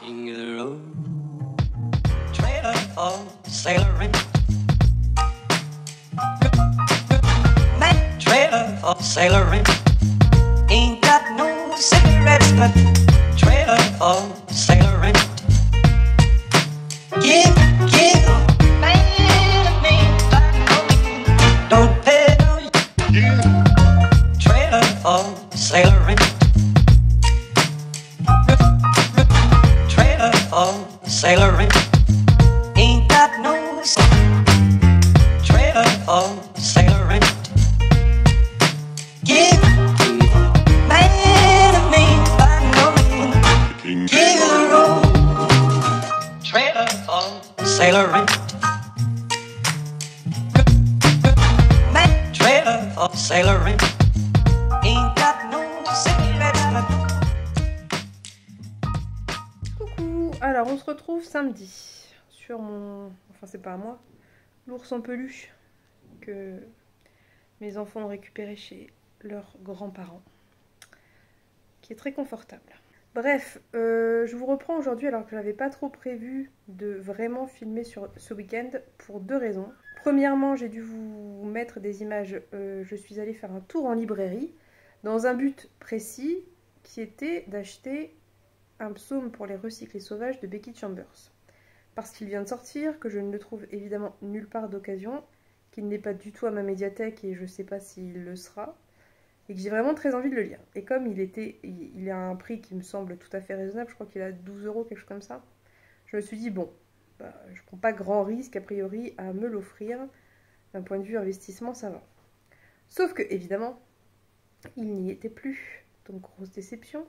King of the road, trailer for sailoring. Man, trailer for sailoring. Ain't got no cigarettes, but trailer for sailoring. Give man, don't pay no trailer for sailoring. Trailer for sailoring. Ain't got no trailer for sailoring. Give man a man by no man. Give the road. Trailer for sailoring. Man, trailer for sailoring. Ain't got no cigarettes. Coucou, alors on se retrouve samedi sur mon... Enfin c'est pas à moi, l'ours en peluche que mes enfants ont récupéré chez leurs grands-parents, qui est très confortable. Bref, je vous reprends aujourd'hui alors que j'avais pas trop prévu de vraiment filmer sur ce week-end pour deux raisons. Premièrement, j'ai dû vous mettre des images, je suis allée faire un tour en librairie dans un but précis qui était d'acheter un psaume pour les recyclés sauvages de Becky Chambers. Parce qu'il vient de sortir, que je ne le trouve évidemment nulle part d'occasion, qu'il n'est pas du tout à ma médiathèque et je ne sais pas s'il le sera, et que j'ai vraiment très envie de le lire. Et comme il a un prix qui me semble tout à fait raisonnable, je crois qu'il a 12 €, quelque chose comme ça, je me suis dit, bon, bah, je ne prends pas grand risque a priori à me l'offrir, d'un point de vue investissement, ça va. Sauf que, évidemment, il n'y était plus, donc grosse déception.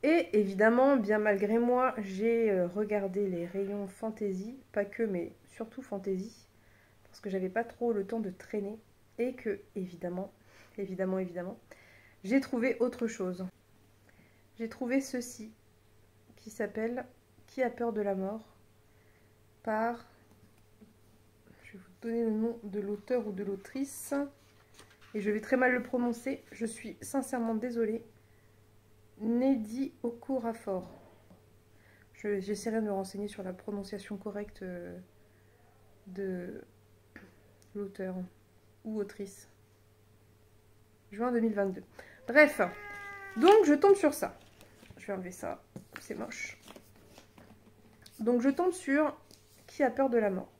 Et évidemment, bien malgré moi, j'ai regardé les rayons fantasy, pas que, mais surtout fantasy, parce que j'avais pas trop le temps de traîner, et que, évidemment, j'ai trouvé autre chose. J'ai trouvé ceci, qui s'appelle « Qui a peur de la mort ?» par, je vais vous donner le nom de l'auteur ou de l'autrice, et je vais très mal le prononcer, je suis sincèrement désolée. Nnedi Okorafor. J'essaierai de me renseigner sur la prononciation correcte de l'auteur ou autrice. Juin 2022. Bref, donc je tombe sur ça. Je vais enlever ça, c'est moche. Donc je tombe sur Qui a peur de la mort.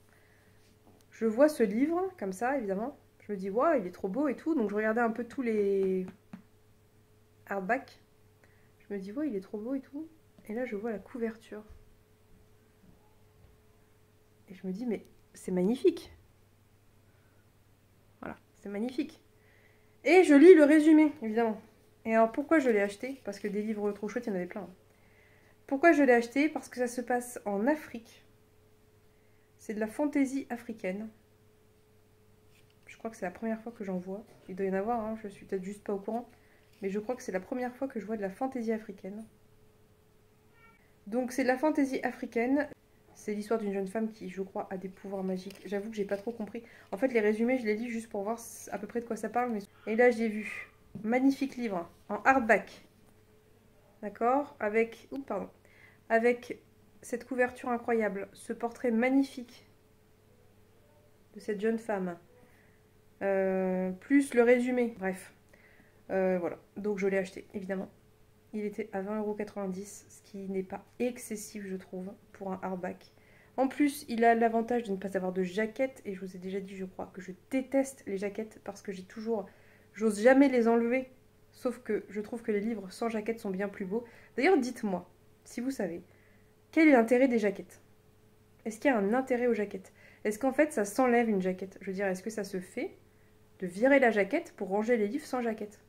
Je vois ce livre, comme ça, évidemment. Je me dis, waouh, il est trop beau et tout. Donc je regardais un peu tous les hardbacks. Je me dis, ouais, il est trop beau et tout. Et là, je vois la couverture. Et je me dis, mais c'est magnifique. Voilà, c'est magnifique. Et je lis le résumé, évidemment. Et alors, pourquoi je l'ai acheté? Parce que des livres trop chouettes, il y en avait plein. Pourquoi je l'ai acheté? Parce que ça se passe en Afrique. C'est de la fantaisie africaine. Je crois que c'est la première fois que j'en vois. Il doit y en avoir, hein, je suis peut-être juste pas au courant. Mais je crois que c'est la première fois que je vois de la fantaisie africaine. Donc c'est de la fantaisie africaine. C'est l'histoire d'une jeune femme qui, je crois, a des pouvoirs magiques. J'avoue que j'ai pas trop compris. En fait, les résumés, je les lis juste pour voir à peu près de quoi ça parle. Et là, j'ai vu. Magnifique livre, en hardback. D'accord? Avec... Oups, pardon. Avec cette couverture incroyable. Ce portrait magnifique de cette jeune femme. Plus le résumé. Bref. Voilà, donc je l'ai acheté, évidemment. Il était à 20,90 €, ce qui n'est pas excessif, je trouve, pour un hardback. En plus, il a l'avantage de ne pas avoir de jaquette, et je vous ai déjà dit, je crois, que je déteste les jaquettes, parce que j'ose jamais les enlever, sauf que je trouve que les livres sans jaquette sont bien plus beaux. D'ailleurs, dites-moi, si vous savez, quel est l'intérêt des jaquettes? Est-ce qu'il y a un intérêt aux jaquettes? Est-ce qu'en fait, ça s'enlève une jaquette? Je veux dire, est-ce que ça se fait de virer la jaquette pour ranger les livres sans jaquette?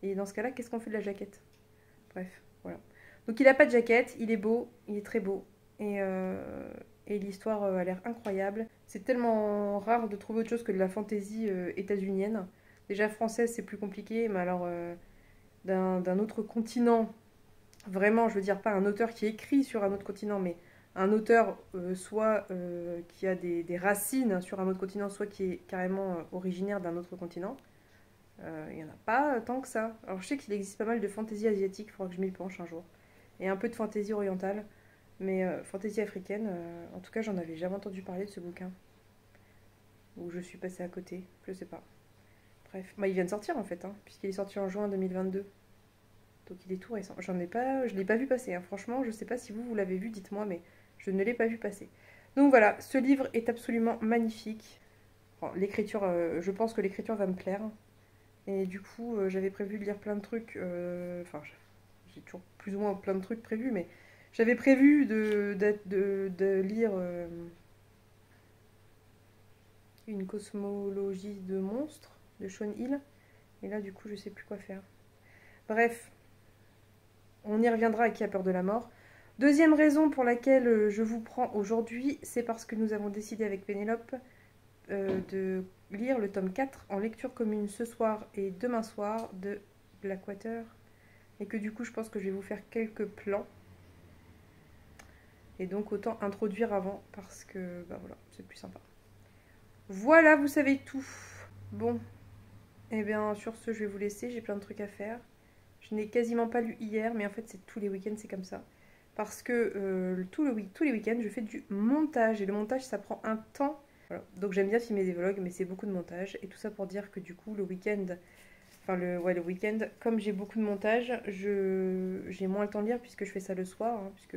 Et dans ce cas-là, qu'est-ce qu'on fait de la jaquette? Bref, voilà. Donc il n'a pas de jaquette, il est beau, il est très beau. Et l'histoire a l'air incroyable. C'est tellement rare de trouver autre chose que de la fantaisie états-unienne. Déjà française, c'est plus compliqué, mais alors d'un autre continent, vraiment, je veux dire, pas un auteur qui écrit sur un autre continent, mais un auteur soit qui a des racines sur un autre continent, soit qui est carrément originaire d'un autre continent. Il n'y en a pas tant que ça. Alors je sais qu'il existe pas mal de fantaisie asiatique, il faudra que je m'y penche un jour. Et un peu de fantaisie orientale. Mais Fantaisie africaine, en tout cas, j'en avais jamais entendu parler de ce bouquin. Ou je suis passée à côté, je sais pas. Bref, bah, il vient de sortir en fait, hein, puisqu'il est sorti en juin 2022. Donc il est tout récent. Je l'ai pas vu passer, hein. Franchement, je sais pas si vous l'avez vu, dites-moi, mais je ne l'ai pas vu passer. Donc voilà, ce livre est absolument magnifique. Bon, l'écriture, je pense que l'écriture va me plaire. Et du coup, j'avais prévu de lire plein de trucs. Enfin, j'ai toujours plus ou moins plein de trucs prévus, mais j'avais prévu de lire une cosmologie de monstres de Sean Hill. Et là, du coup, je sais plus quoi faire. Bref, on y reviendra à Qui a peur de la mort. Deuxième raison pour laquelle je vous prends aujourd'hui, c'est parce que nous avons décidé avec Pénélope de lire le tome 4 en lecture commune ce soir et demain soir de Blackwater. Et que du coup, je pense que je vais vous faire quelques plans. Et donc, autant introduire avant parce que, bah voilà, c'est plus sympa. Voilà, vous savez tout. Bon, et bien sur ce, je vais vous laisser. J'ai plein de trucs à faire. Je n'ai quasiment pas lu hier, mais en fait, c'est tous les week-ends, c'est comme ça. Parce que tous les week-ends, je fais du montage. Et le montage, ça prend un temps. Voilà. Donc j'aime bien filmer des vlogs, mais c'est beaucoup de montage. Et tout ça pour dire que du coup, le week-end, enfin le week-end, comme j'ai beaucoup de montage, j'ai moins le temps de lire puisque je fais ça le soir, hein, puisque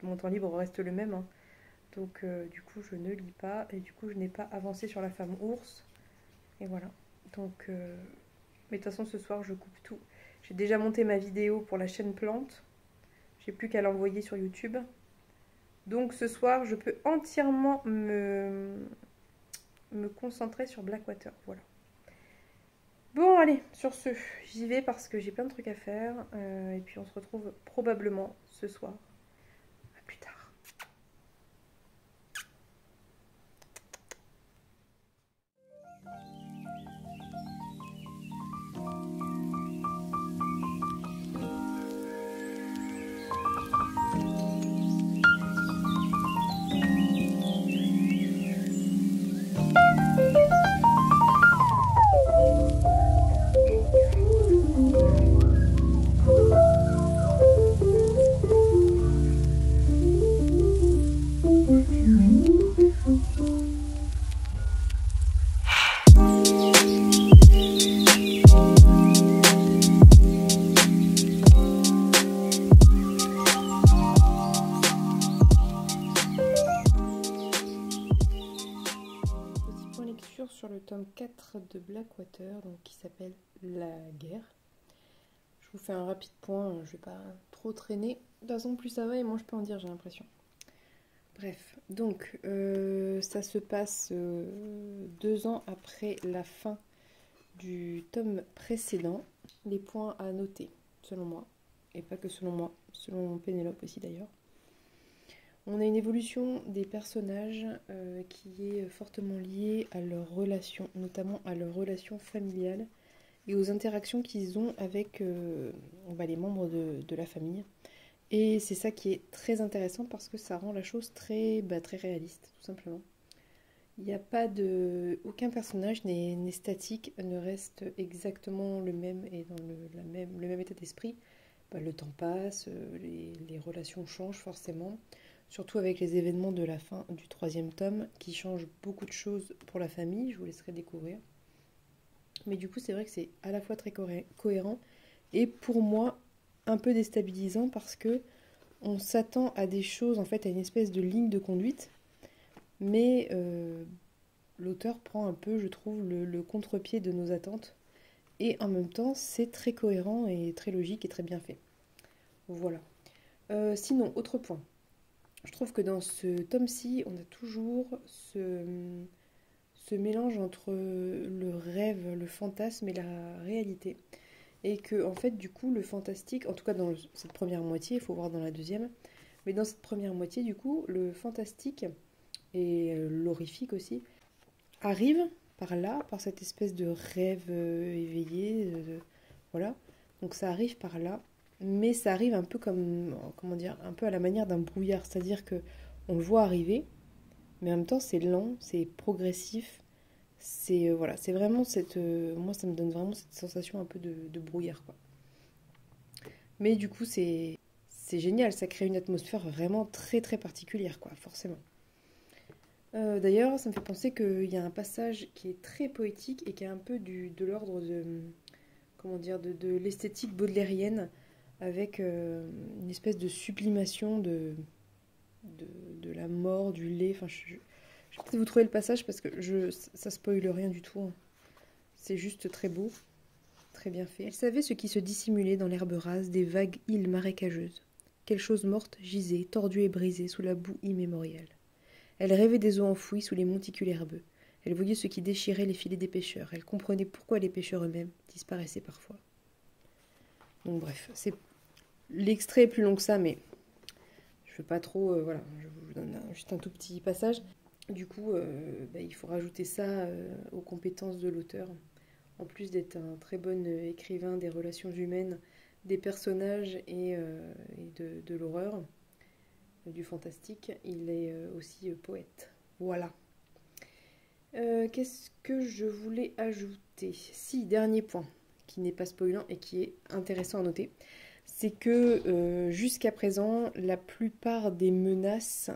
mon temps libre reste le même. Hein. Donc du coup, je ne lis pas. Et du coup, je n'ai pas avancé sur la femme ours. Et voilà. Donc, mais de toute façon, ce soir, je coupe tout. J'ai déjà monté ma vidéo pour la chaîne Plante. J'ai plus qu'à l'envoyer sur YouTube. Donc ce soir, je peux entièrement me concentrer sur Blackwater. Voilà. Bon, allez, sur ce, j'y vais parce que j'ai plein de trucs à faire. Et puis on se retrouve probablement ce soir. À plus tard. Sur le tome 4 de Blackwater, donc qui s'appelle La guerre. Je vous fais un rapide point, je vais pas trop traîner. De toute façon, plus ça va et moins je peux en dire, j'ai l'impression. Bref, donc ça se passe 2 ans après la fin du tome précédent. Les points à noter, selon moi, et pas que selon moi, selon Pénélope aussi d'ailleurs. On a une évolution des personnages qui est fortement liée à leurs relations, notamment à leurs relations familiales et aux interactions qu'ils ont avec les membres de la famille. Et c'est ça qui est très intéressant parce que ça rend la chose très réaliste, tout simplement. Il n'y a pas de... Aucun personnage n'est statique, ne reste exactement le même et dans le même état d'esprit. Le temps passe, les relations changent forcément. Surtout avec les événements de la fin du 3e tome qui changent beaucoup de choses pour la famille, je vous laisserai découvrir. Mais du coup, c'est vrai que c'est à la fois très cohérent et pour moi un peu déstabilisant parce que on s'attend à des choses, en fait, à une espèce de ligne de conduite, mais l'auteur prend un peu, je trouve, le contre-pied de nos attentes et en même temps, c'est très cohérent et très logique et très bien fait. Voilà. Sinon, autre point. Je trouve que dans ce tome-ci, on a toujours ce mélange entre le rêve, le fantasme et la réalité. Et que, en fait, du coup, le fantastique, en tout cas dans cette première moitié, il faut voir dans la deuxième, mais dans cette première moitié, du coup, le fantastique et l'horrifique aussi arrive par là, par cette espèce de rêve éveillé, voilà. Donc ça arrive par là. Mais ça arrive un peu comme, comment dire, un peu à la manière d'un brouillard, c'est-à-dire que on le voit arriver, mais en même temps c'est lent, c'est progressif, c'est voilà, c'est vraiment cette, moi ça me donne vraiment cette sensation un peu de brouillard quoi. Mais du coup c'est c'est génial, ça crée une atmosphère vraiment très très particulière, quoi, forcément. D'ailleurs, ça me fait penser qu'il y a un passage qui est très poétique et qui est un peu de l'ordre de, comment dire, de l'esthétique baudelairienne, avec une espèce de sublimation de la mort, du lait. Enfin, je vais peut-être vous trouver le passage parce que ça spoile rien du tout, hein. C'est juste très beau, très bien fait. Elle savait ce qui se dissimulait dans l'herbe rase des vagues îles marécageuses. Quelle chose morte gisait, tordue et brisée sous la boue immémoriale. Elle rêvait des eaux enfouies sous les monticules herbeux. Elle voyait ce qui déchirait les filets des pêcheurs. Elle comprenait pourquoi les pêcheurs eux-mêmes disparaissaient parfois. Donc bref, l'extrait est plus long que ça, mais je veux pas trop... voilà, je vous donne juste un tout petit passage. Du coup, il faut rajouter ça aux compétences de l'auteur. En plus d'être un très bon écrivain des relations humaines, des personnages et de l'horreur, du fantastique, il est aussi poète. Voilà. Qu'est-ce que je voulais ajouter? Si, dernier point, qui n'est pas spoilant et qui est intéressant à noter, c'est que jusqu'à présent, la plupart des menaces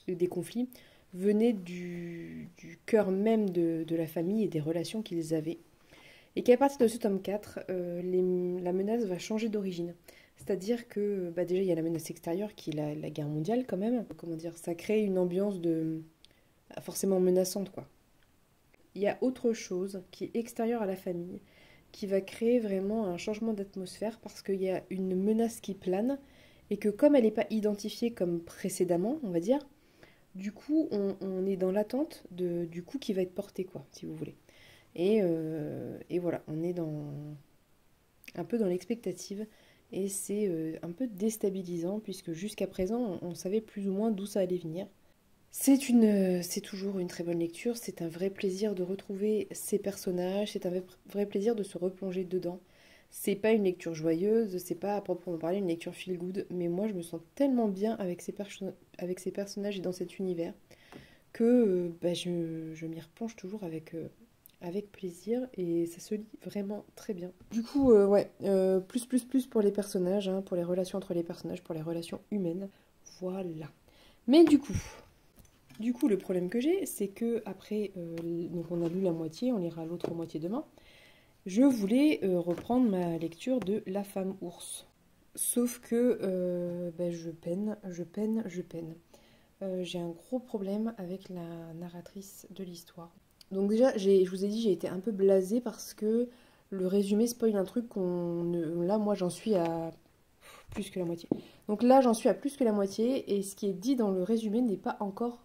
des conflits, venaient du cœur même de la famille et des relations qu'ils avaient. Et qu'à partir de ce tome 4, la menace va changer d'origine. C'est-à-dire que déjà il y a la menace extérieure qui est la guerre mondiale quand même. Comment dire, ça crée une ambiance forcément menaçante, quoi. Il y a autre chose qui est extérieure à la famille, qui va créer vraiment un changement d'atmosphère parce qu'il y a une menace qui plane et que comme elle n'est pas identifiée comme précédemment, on va dire, du coup on est dans l'attente du coup qui va être porté, quoi, si vous voulez. Et voilà, on est un peu dans l'expectative et c'est un peu déstabilisant puisque jusqu'à présent on savait plus ou moins d'où ça allait venir. C'est toujours une très bonne lecture, c'est un vrai plaisir de retrouver ces personnages, c'est un vrai plaisir de se replonger dedans. C'est pas une lecture joyeuse, c'est pas à proprement parler une lecture feel good, mais moi je me sens tellement bien avec ces personnages et dans cet univers que je m'y replonge toujours avec plaisir et ça se lit vraiment très bien. Du coup, plus pour les personnages, hein, pour les relations entre les personnages, pour les relations humaines, voilà. Mais du coup, le problème que j'ai, c'est que après, donc on a lu la moitié, on lira l'autre moitié demain. Je voulais reprendre ma lecture de La femme ours. Sauf que je peine. J'ai un gros problème avec la narratrice de l'histoire. Donc déjà, je vous ai dit, j'ai été un peu blasée parce que le résumé spoil un truc là, moi, j'en suis à plus que la moitié. Donc là, j'en suis à plus que la moitié et ce qui est dit dans le résumé n'est pas encore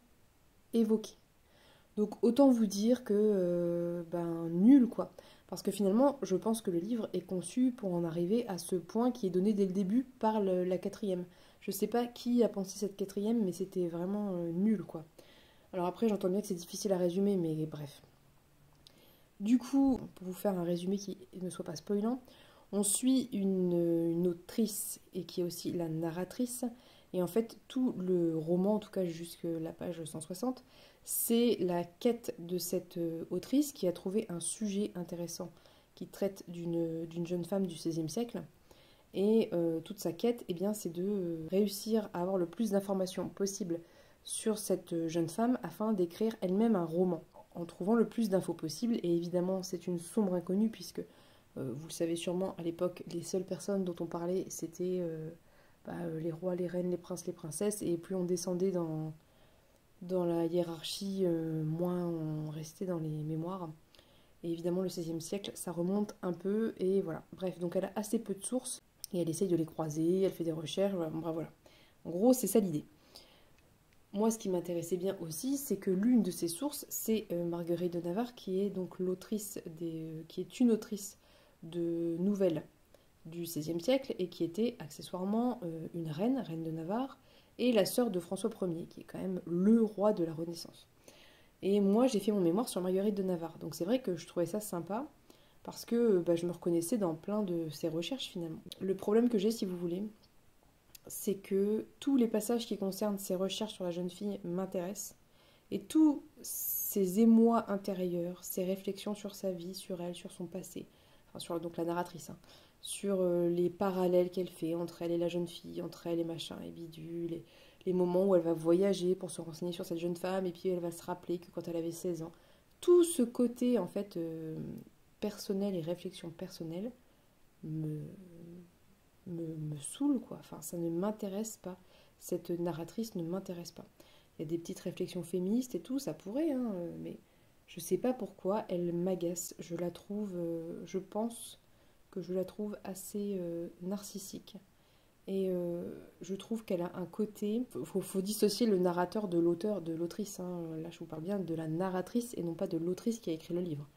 évoqué. Donc autant vous dire que nul, quoi. Parce que finalement, je pense que le livre est conçu pour en arriver à ce point qui est donné dès le début par la quatrième. Je sais pas qui a pensé cette quatrième, mais c'était vraiment nul, quoi. Alors après, j'entends bien que c'est difficile à résumer, mais bref. Du coup, pour vous faire un résumé qui ne soit pas spoilant, on suit une autrice et qui est aussi la narratrice. Et en fait, tout le roman, en tout cas jusqu'à la page 160, c'est la quête de cette autrice qui a trouvé un sujet intéressant qui traite d'une jeune femme du XVIe siècle. Et toute sa quête, c'est de réussir à avoir le plus d'informations possible sur cette jeune femme afin d'écrire elle-même un roman, en trouvant le plus d'infos possible. Et évidemment, c'est une sombre inconnue puisque, vous le savez sûrement, à l'époque, les seules personnes dont on parlait, c'était les rois, les reines, les princes, les princesses. Et plus on descendait dans la hiérarchie, moins on restait dans les mémoires. Et évidemment, le XVIe siècle, ça remonte un peu, et voilà. Bref, donc elle a assez peu de sources, et elle essaye de les croiser, elle fait des recherches, voilà. En gros, c'est ça l'idée. Moi, ce qui m'intéressait bien aussi, c'est que l'une de ces sources, c'est Marguerite de Navarre, qui est donc qui est une autrice de nouvelles du XVIe siècle, et qui était accessoirement une reine de Navarre, et la sœur de François Ier, qui est quand même le roi de la Renaissance. Et moi, j'ai fait mon mémoire sur Marguerite de Navarre. Donc c'est vrai que je trouvais ça sympa, parce que je me reconnaissais dans plein de ses recherches finalement. Le problème que j'ai, si vous voulez, c'est que tous les passages qui concernent ses recherches sur la jeune fille m'intéressent. Et tous ses émois intérieurs, ses réflexions sur sa vie, sur elle, sur son passé, enfin sur donc la narratrice, hein, sur les parallèles qu'elle fait entre elle et la jeune fille, entre elle et machin et bidule, les moments où elle va voyager pour se renseigner sur cette jeune femme, et puis elle va se rappeler que quand elle avait 16 ans, tout ce côté en fait personnel et réflexion personnelle me, me saoule quoi. Enfin, ça ne m'intéresse pas. Cette narratrice ne m'intéresse pas. Il y a des petites réflexions féministes et tout, ça pourrait, hein, mais je sais pas pourquoi elle m'agace. Je la trouve, je pense que je la trouve assez narcissique. Et je trouve qu'elle a un côté... Faut dissocier le narrateur de l'auteur, de l'autrice. Hein. Là, je vous parle bien de la narratrice et non pas de l'autrice qui a écrit le livre.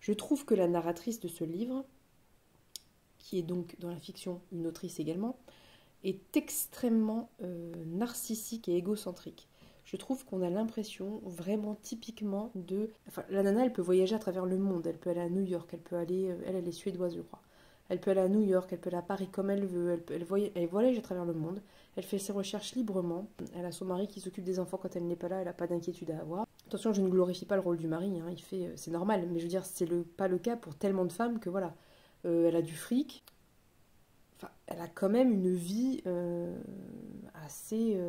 Je trouve que la narratrice de ce livre, qui est donc dans la fiction une autrice également, est extrêmement narcissique et égocentrique. Je trouve qu'on a l'impression vraiment typiquement de... Enfin, la nana, elle peut voyager à travers le monde. Elle peut aller à New York, elle peut aller... Elle est suédoise, je crois. Elle peut aller à New York, elle peut aller à Paris comme elle veut, elle voyage à travers le monde, elle fait ses recherches librement, elle a son mari qui s'occupe des enfants quand elle n'est pas là, elle n'a pas d'inquiétude à avoir. Attention, je ne glorifie pas le rôle du mari, hein, c'est normal, mais je veux dire, c'est pas le cas pour tellement de femmes que voilà, elle a du fric, enfin, elle a quand même une vie assez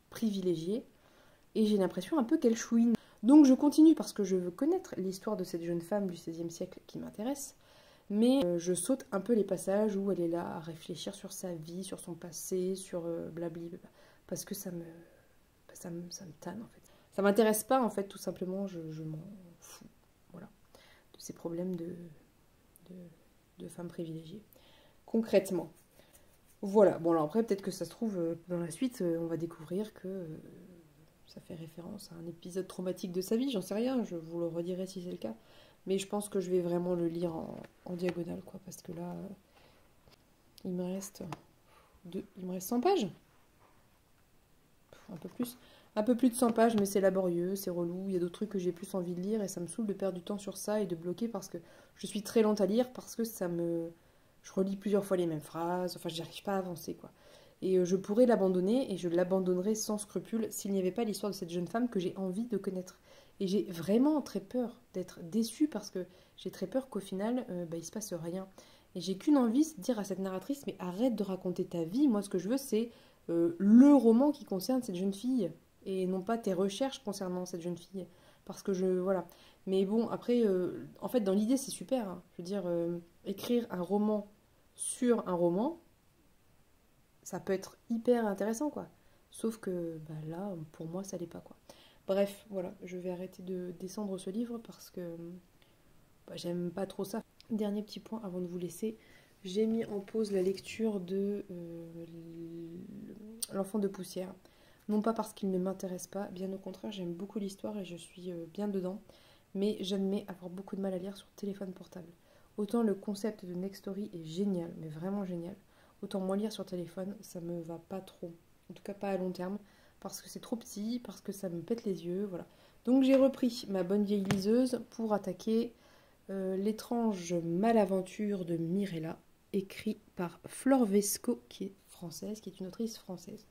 privilégiée, et j'ai l'impression un peu qu'elle chouine. Donc je continue parce que je veux connaître l'histoire de cette jeune femme du XVIe siècle qui m'intéresse. Mais je saute un peu les passages où elle est là à réfléchir sur sa vie, sur son passé, sur blabli, parce que ça me tanne en fait. Ça m'intéresse pas en fait, tout simplement, je m'en fous, voilà, de ces problèmes de femmes privilégiées. Concrètement. Voilà, bon alors après peut-être que ça se trouve dans la suite, on va découvrir que ça fait référence à un épisode traumatique de sa vie, j'en sais rien, je vous le redirai si c'est le cas. Mais je pense que je vais vraiment le lire en diagonale, quoi, parce que là, il me reste 100 pages. Un peu plus de 100 pages, mais c'est laborieux, c'est relou. Il y a d'autres trucs que j'ai plus envie de lire et ça me saoule de perdre du temps sur ça et de bloquer parce que je suis très lente à lire, parce que je relis plusieurs fois les mêmes phrases, enfin, je n'arrive pas à avancer, quoi. Et je pourrais l'abandonner et je l'abandonnerais sans scrupule s'il n'y avait pas l'histoire de cette jeune femme que j'ai envie de connaître. Et j'ai vraiment très peur d'être déçue parce que j'ai très peur qu'au final, il se passe rien. Et j'ai qu'une envie, c'est de dire à cette narratrice, mais arrête de raconter ta vie. Moi, ce que je veux, c'est le roman qui concerne cette jeune fille et non pas tes recherches concernant cette jeune fille. Parce que voilà. Mais bon, après, en fait, dans l'idée, c'est super. Hein. Je veux dire, écrire un roman sur un roman, ça peut être hyper intéressant, quoi. Sauf que là, pour moi, ça l'est pas, quoi. Bref, voilà, je vais arrêter de descendre ce livre parce que j'aime pas trop ça. Dernier petit point avant de vous laisser, j'ai mis en pause la lecture de L'Enfant de poussière. Non pas parce qu'il ne m'intéresse pas, bien au contraire, j'aime beaucoup l'histoire et je suis bien dedans, mais j'admets avoir beaucoup de mal à lire sur téléphone portable. Autant le concept de Nextory est génial, mais vraiment génial, autant moi lire sur téléphone, ça me va pas trop, en tout cas pas à long terme. Parce que c'est trop petit, parce que ça me pète les yeux, voilà. Donc j'ai repris ma bonne vieille liseuse pour attaquer L'étrange malaventure de Mirella, écrit par Flore Vesco, qui est française, qui est une autrice française.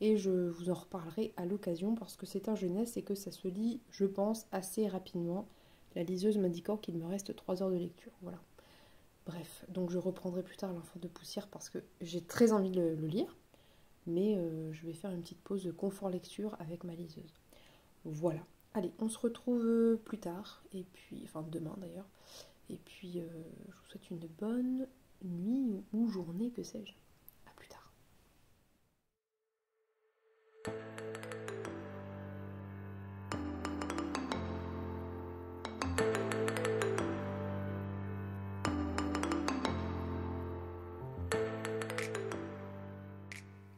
Et je vous en reparlerai à l'occasion, parce que c'est un jeunesse et que ça se lit, je pense, assez rapidement. La liseuse m'indiquant qu'il me reste 3 heures de lecture, voilà. Bref, donc je reprendrai plus tard L'Enfant de poussière, parce que j'ai très envie de le lire. Mais je vais faire une petite pause de confort lecture avec ma liseuse. Voilà. Allez, on se retrouve plus tard, et puis, enfin demain d'ailleurs. Et puis, je vous souhaite une bonne nuit ou journée, que sais-je. À plus tard.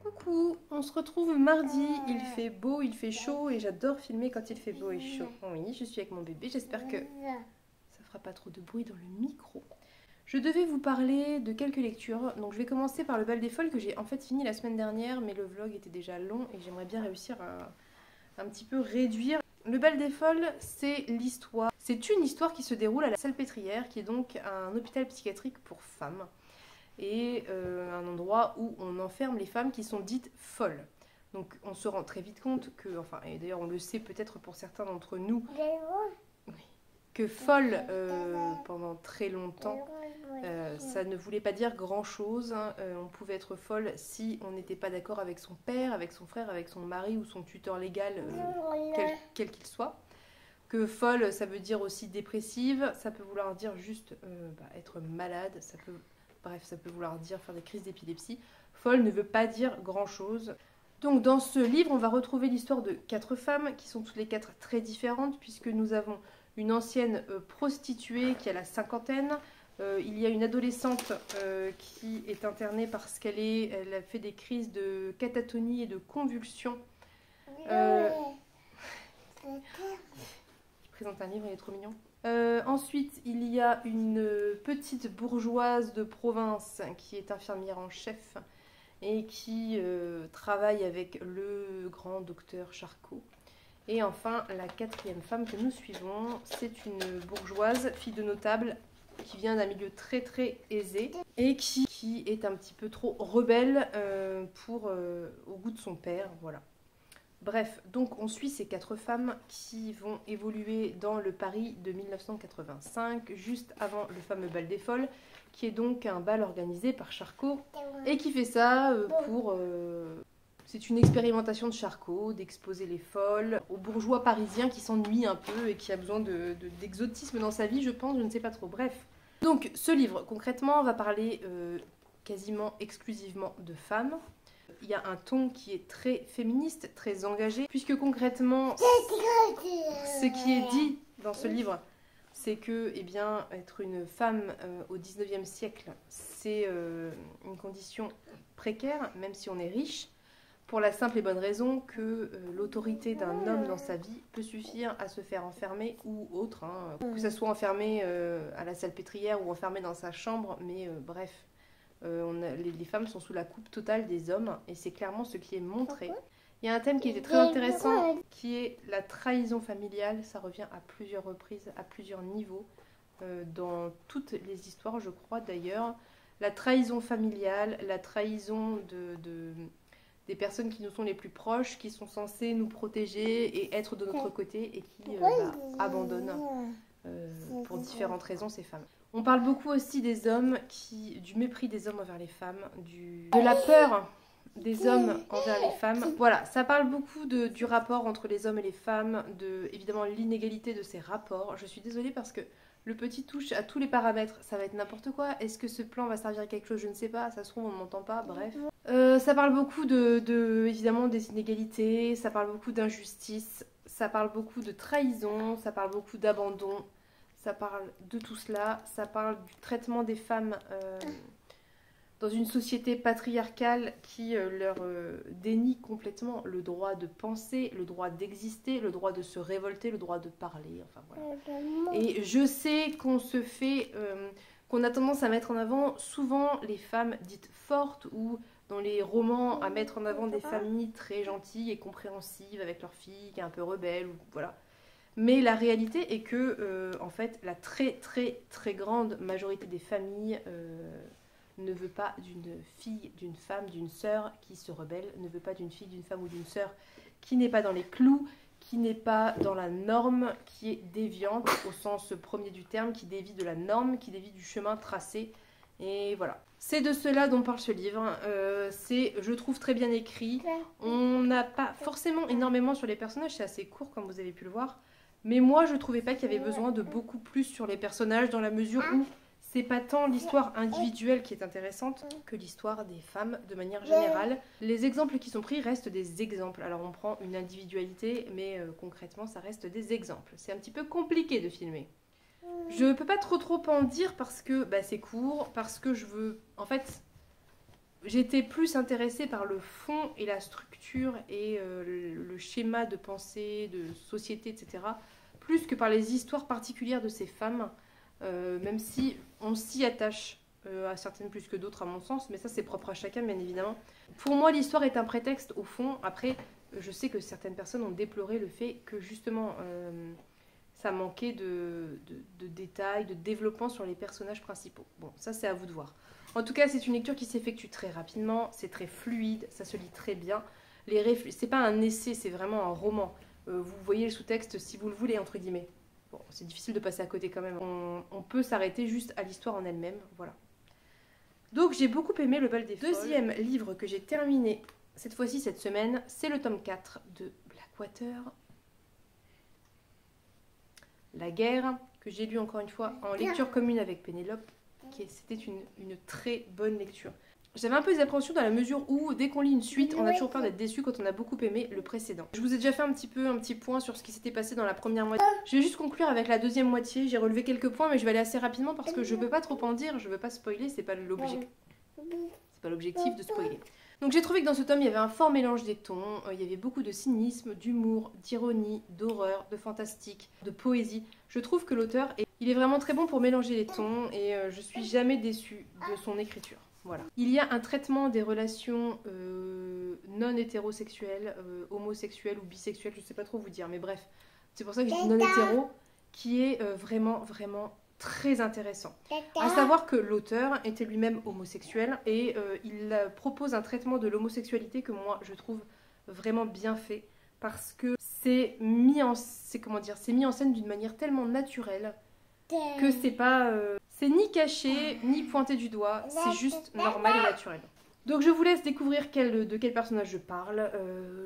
Coucou, on se retrouve mardi, il fait beau, il fait chaud et j'adore filmer quand il fait beau et chaud. Oui, je suis avec mon bébé, j'espère que ça fera pas trop de bruit dans le micro. Je devais vous parler de quelques lectures, donc je vais commencer par Le Bal des Folles que j'ai en fait fini la semaine dernière, mais le vlog était déjà long et j'aimerais bien réussir à un petit peu réduire. Le Bal des Folles, c'est une histoire qui se déroule à la Salpêtrière, qui est donc un hôpital psychiatrique pour femmes. Et un endroit où on enferme les femmes qui sont dites folles. Donc on se rend très vite compte que, enfin, et d'ailleurs on le sait peut-être pour certains d'entre nous, que folle pendant très longtemps, Ça ne voulait pas dire grand-chose. On pouvait être folle si on n'était pas d'accord avec son père, avec son frère, avec son mari ou son tuteur légal, quel qu'il soit. Que folle, ça veut dire aussi dépressive, ça peut vouloir dire juste être malade, ça peut vouloir dire faire des crises d'épilepsie. Folle ne veut pas dire grand-chose. Donc dans ce livre, on va retrouver l'histoire de 4 femmes qui sont toutes les 4 très différentes, puisque nous avons une ancienne prostituée qui a la cinquantaine. Il y a une adolescente qui est internée parce qu'elle a fait des crises de catatonie et de convulsions. Il présente un livre, il est trop mignon. Ensuite, il y a une petite bourgeoise de province qui est infirmière en chef et qui travaille avec le grand docteur Charcot. Et enfin, la 4e femme que nous suivons, c'est une bourgeoise, fille de notable, qui vient d'un milieu très très aisé et qui est un petit peu trop rebelle au goût de son père, voilà. Bref, donc on suit ces 4 femmes qui vont évoluer dans le Paris de 1985, juste avant le fameux bal des folles, qui est donc un bal organisé par Charcot, et qui fait ça c'est une expérimentation de Charcot, d'exposer les folles aux bourgeois parisiens qui s'ennuient un peu et qui a besoin d'exotisme dans sa vie, je pense, je ne sais pas trop. Bref. Donc ce livre, concrètement, va parler quasiment exclusivement de femmes. Il y a un ton qui est très féministe, très engagé, puisque concrètement, ce qui est dit dans ce livre, c'est que, eh bien, être une femme au 19e siècle, c'est une condition précaire, même si on est riche, pour la simple et bonne raison que l'autorité d'un homme dans sa vie peut suffire à se faire enfermer ou autre, hein, que ça soit enfermé à la salpêtrière ou enfermé dans sa chambre, mais bref. Les femmes sont sous la coupe totale des hommes et c'est clairement ce qui est montré. Il y a un thème qui était très intéressant qui est la trahison familiale. Ça revient à plusieurs reprises, à plusieurs niveaux, dans toutes les histoires, je crois d'ailleurs. La trahison familiale, la trahison des personnes qui nous sont les plus proches, qui sont censées nous protéger et être de notre côté et qui abandonnent pour différentes raisons ces femmes. On parle beaucoup aussi des hommes, du mépris des hommes envers les femmes, de la peur des hommes envers les femmes. Voilà, ça parle beaucoup du rapport entre les hommes et les femmes, évidemment l'inégalité de ces rapports. Je suis désolée parce que le petit touche à tous les paramètres, ça va être n'importe quoi. Est-ce que ce plan va servir à quelque chose? Je ne sais pas, ça se trouve on ne m'entend pas, bref. Ça parle beaucoup évidemment des inégalités, ça parle beaucoup d'injustice, ça parle beaucoup de trahison, ça parle beaucoup d'abandon. Ça parle de tout cela, ça parle du traitement des femmes dans une société patriarcale qui leur dénie complètement le droit de penser, le droit d'exister, le droit de se révolter, le droit de parler, enfin voilà. Et je sais qu'on a tendance à mettre en avant souvent les femmes dites fortes ou dans les romans à mettre en avant des familles très gentilles et compréhensives avec leurs filles qui est un peu rebelle, ou voilà. Mais la réalité est que, en fait, la très très très grande majorité des familles ne veut pas d'une fille, d'une femme, d'une sœur qui se rebelle, ne veut pas d'une fille, d'une femme ou d'une sœur qui n'est pas dans les clous, qui n'est pas dans la norme, qui est déviante au sens premier du terme, qui dévie de la norme, qui dévie du chemin tracé. Et voilà. C'est de cela dont parle ce livre. C'est, je trouve, très bien écrit. On n'a pas forcément énormément sur les personnages, c'est assez court comme vous avez pu le voir. Mais moi, je trouvais pas qu'il y avait besoin de beaucoup plus sur les personnages dans la mesure où c'est pas tant l'histoire individuelle qui est intéressante que l'histoire des femmes de manière générale. Les exemples qui sont pris restent des exemples. Alors on prend une individualité, mais concrètement, ça reste des exemples. C'est un petit peu compliqué de filmer. Je peux pas trop en dire parce que c'est court, parce que je veux... En fait, j'étais plus intéressée par le fond et la structure et le schéma de pensée, de société, etc. Plus que par les histoires particulières de ces femmes, même si on s'y attache à certaines plus que d'autres à mon sens, mais ça c'est propre à chacun bien évidemment. Pour moi l'histoire est un prétexte au fond. Après je sais que certaines personnes ont déploré le fait que justement ça manquait de détails, de développement sur les personnages principaux. Bon, ça c'est à vous de voir. En tout cas, c'est une lecture qui s'effectue très rapidement, c'est très fluide, ça se lit très bien. C'est pas un essai, c'est vraiment un roman. Vous voyez le sous-texte si vous le voulez, entre guillemets. Bon, c'est difficile de passer à côté quand même. On peut s'arrêter juste à l'histoire en elle-même, voilà. Donc j'ai beaucoup aimé Le Bal des Folles. Deuxième livre que j'ai terminé cette fois-ci cette semaine, c'est le tome 4 de Blackwater. La guerre, que j'ai lu encore une fois en lecture commune avec Pénélope. C'était une très bonne lecture. J'avais un peu des appréhensions dans la mesure où, dès qu'on lit une suite, on a toujours peur d'être déçu quand on a beaucoup aimé le précédent. Je vous ai déjà fait un petit point sur ce qui s'était passé dans la première moitié. Je vais juste conclure avec la deuxième moitié. J'ai relevé quelques points, mais je vais aller assez rapidement parce que je ne peux pas trop en dire, je ne veux pas spoiler, c'est pas l'objectif. C'est pas l'objectif de spoiler. Donc j'ai trouvé que dans ce tome, il y avait un fort mélange des tons, il y avait beaucoup de cynisme, d'humour, d'ironie, d'horreur, de fantastique, de poésie. Je trouve que l'auteur, il est vraiment très bon pour mélanger les tons et je suis jamais déçue de son écriture. Voilà. Il y a un traitement des relations non hétérosexuelles, homosexuelles ou bisexuelles, je sais pas trop vous dire, mais bref, c'est pour ça que je dis non hétéro, qui est vraiment très intéressant. À savoir que l'auteur était lui-même homosexuel et il propose un traitement de l'homosexualité que moi je trouve vraiment bien fait parce que c'est mis en scène d'une manière tellement naturelle que c'est pas c'est ni caché ni pointé du doigt, c'est juste normal et naturel. Donc je vous laisse découvrir de quel personnage je parle.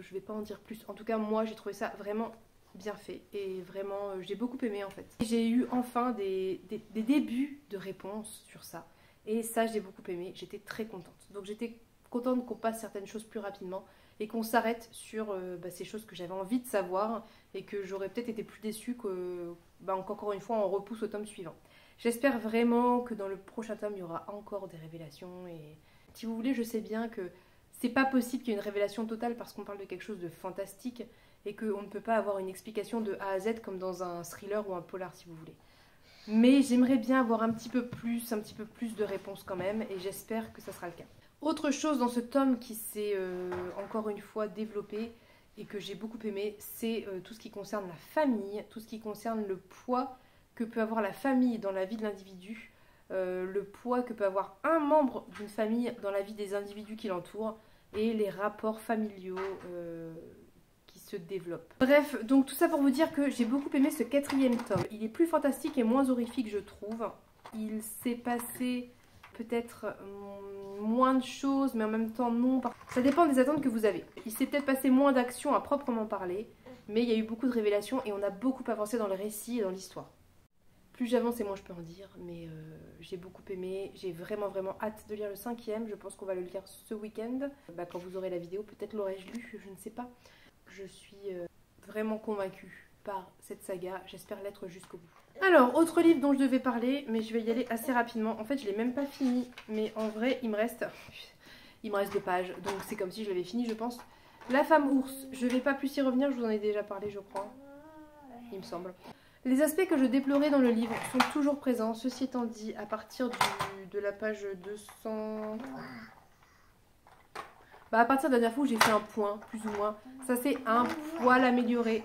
Je vais pas en dire plus. En tout cas moi j'ai trouvé ça vraiment bien fait et vraiment j'ai beaucoup aimé en fait. J'ai eu enfin des débuts de réponses sur ça et ça j'ai beaucoup aimé, j'étais très contente. Donc j'étais contente qu'on passe certaines choses plus rapidement et qu'on s'arrête sur ces choses que j'avais envie de savoir et que j'aurais peut-être été plus déçue que encore une fois on repousse au tome suivant. J'espère vraiment que dans le prochain tome il y aura encore des révélations et si vous voulez je sais bien que c'est pas possible qu'il y ait une révélation totale parce qu'on parle de quelque chose de fantastique et qu'on ne peut pas avoir une explication de A à Z comme dans un thriller ou un polar si vous voulez. Mais j'aimerais bien avoir un petit peu plus de réponses quand même et j'espère que ça sera le cas. Autre chose dans ce tome qui s'est encore une fois développé et que j'ai beaucoup aimé, c'est tout ce qui concerne la famille, tout ce qui concerne le poids que peut avoir la famille dans la vie de l'individu, le poids que peut avoir un membre d'une famille dans la vie des individus qui l'entourent et les rapports familiaux qui se développent. Bref, donc tout ça pour vous dire que j'ai beaucoup aimé ce 4e tome. Il est plus fantastique et moins horrifique je trouve. Il s'est passé peut-être moins de choses mais en même temps non. Ça dépend des attentes que vous avez. Il s'est peut-être passé moins d'action à proprement parler mais il y a eu beaucoup de révélations et on a beaucoup avancé dans le récit et dans l'histoire. Plus j'avance et moins je peux en dire, mais j'ai beaucoup aimé, j'ai vraiment hâte de lire le 5e, je pense qu'on va le lire ce week-end. Quand vous aurez la vidéo, peut-être l'aurai-je lu, je ne sais pas. Je suis vraiment convaincue par cette saga, j'espère l'être jusqu'au bout. Alors, autre livre dont je devais parler, mais je vais y aller assez rapidement. En fait, je ne l'ai même pas fini, mais en vrai, il me reste 2 pages, donc c'est comme si je l'avais fini, je pense. La femme ours, je ne vais pas plus y revenir, je vous en ai déjà parlé, je crois, il me semble. Les aspects que je déplorais dans le livre sont toujours présents. Ceci étant dit, à partir de la page 200... à partir de la dernière fois où j'ai fait un point, plus ou moins, ça s'est un poil amélioré.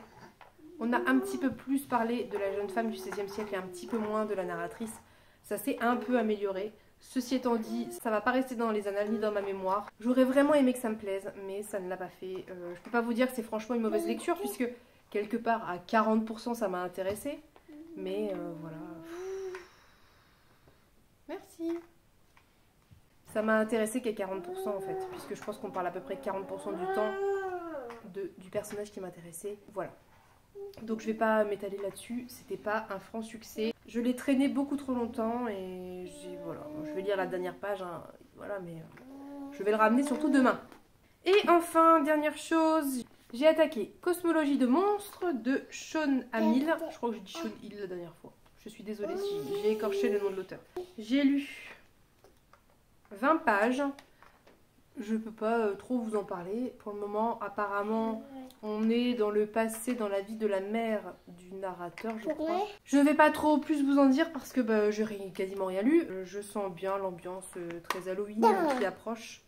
On a un petit peu plus parlé de la jeune femme du XVIe siècle et un petit peu moins de la narratrice. Ça s'est un peu amélioré. Ceci étant dit, ça va pas rester dans les annales ni dans ma mémoire. J'aurais vraiment aimé que ça me plaise, mais ça ne l'a pas fait. Je peux pas vous dire que c'est franchement une mauvaise lecture, puisque... quelque part, à 40%, ça m'a intéressé. Mais voilà. Merci. Ça m'a intéressé qu'à 40% en fait. Puisque je pense qu'on parle à peu près 40% du temps du personnage qui m'intéressait. Voilà. Donc je vais pas m'étaler là-dessus. C'était pas un franc succès. Je l'ai traîné beaucoup trop longtemps. Et voilà. Je vais lire la dernière page. Hein, voilà, mais je vais le ramener surtout demain. Et enfin, dernière chose... j'ai attaqué Cosmologie de monstres de Shawn Hamill. Je crois que j'ai dit Shawn Hill la dernière fois. Je suis désolée si j'ai écorché le nom de l'auteur. J'ai lu 20 pages. Je peux pas trop vous en parler. Pour le moment, apparemment, on est dans le passé, dans la vie de la mère du narrateur, je crois. Je ne vais pas trop plus vous en dire parce que j'ai quasiment rien lu. Je sens bien l'ambiance très Halloween qui approche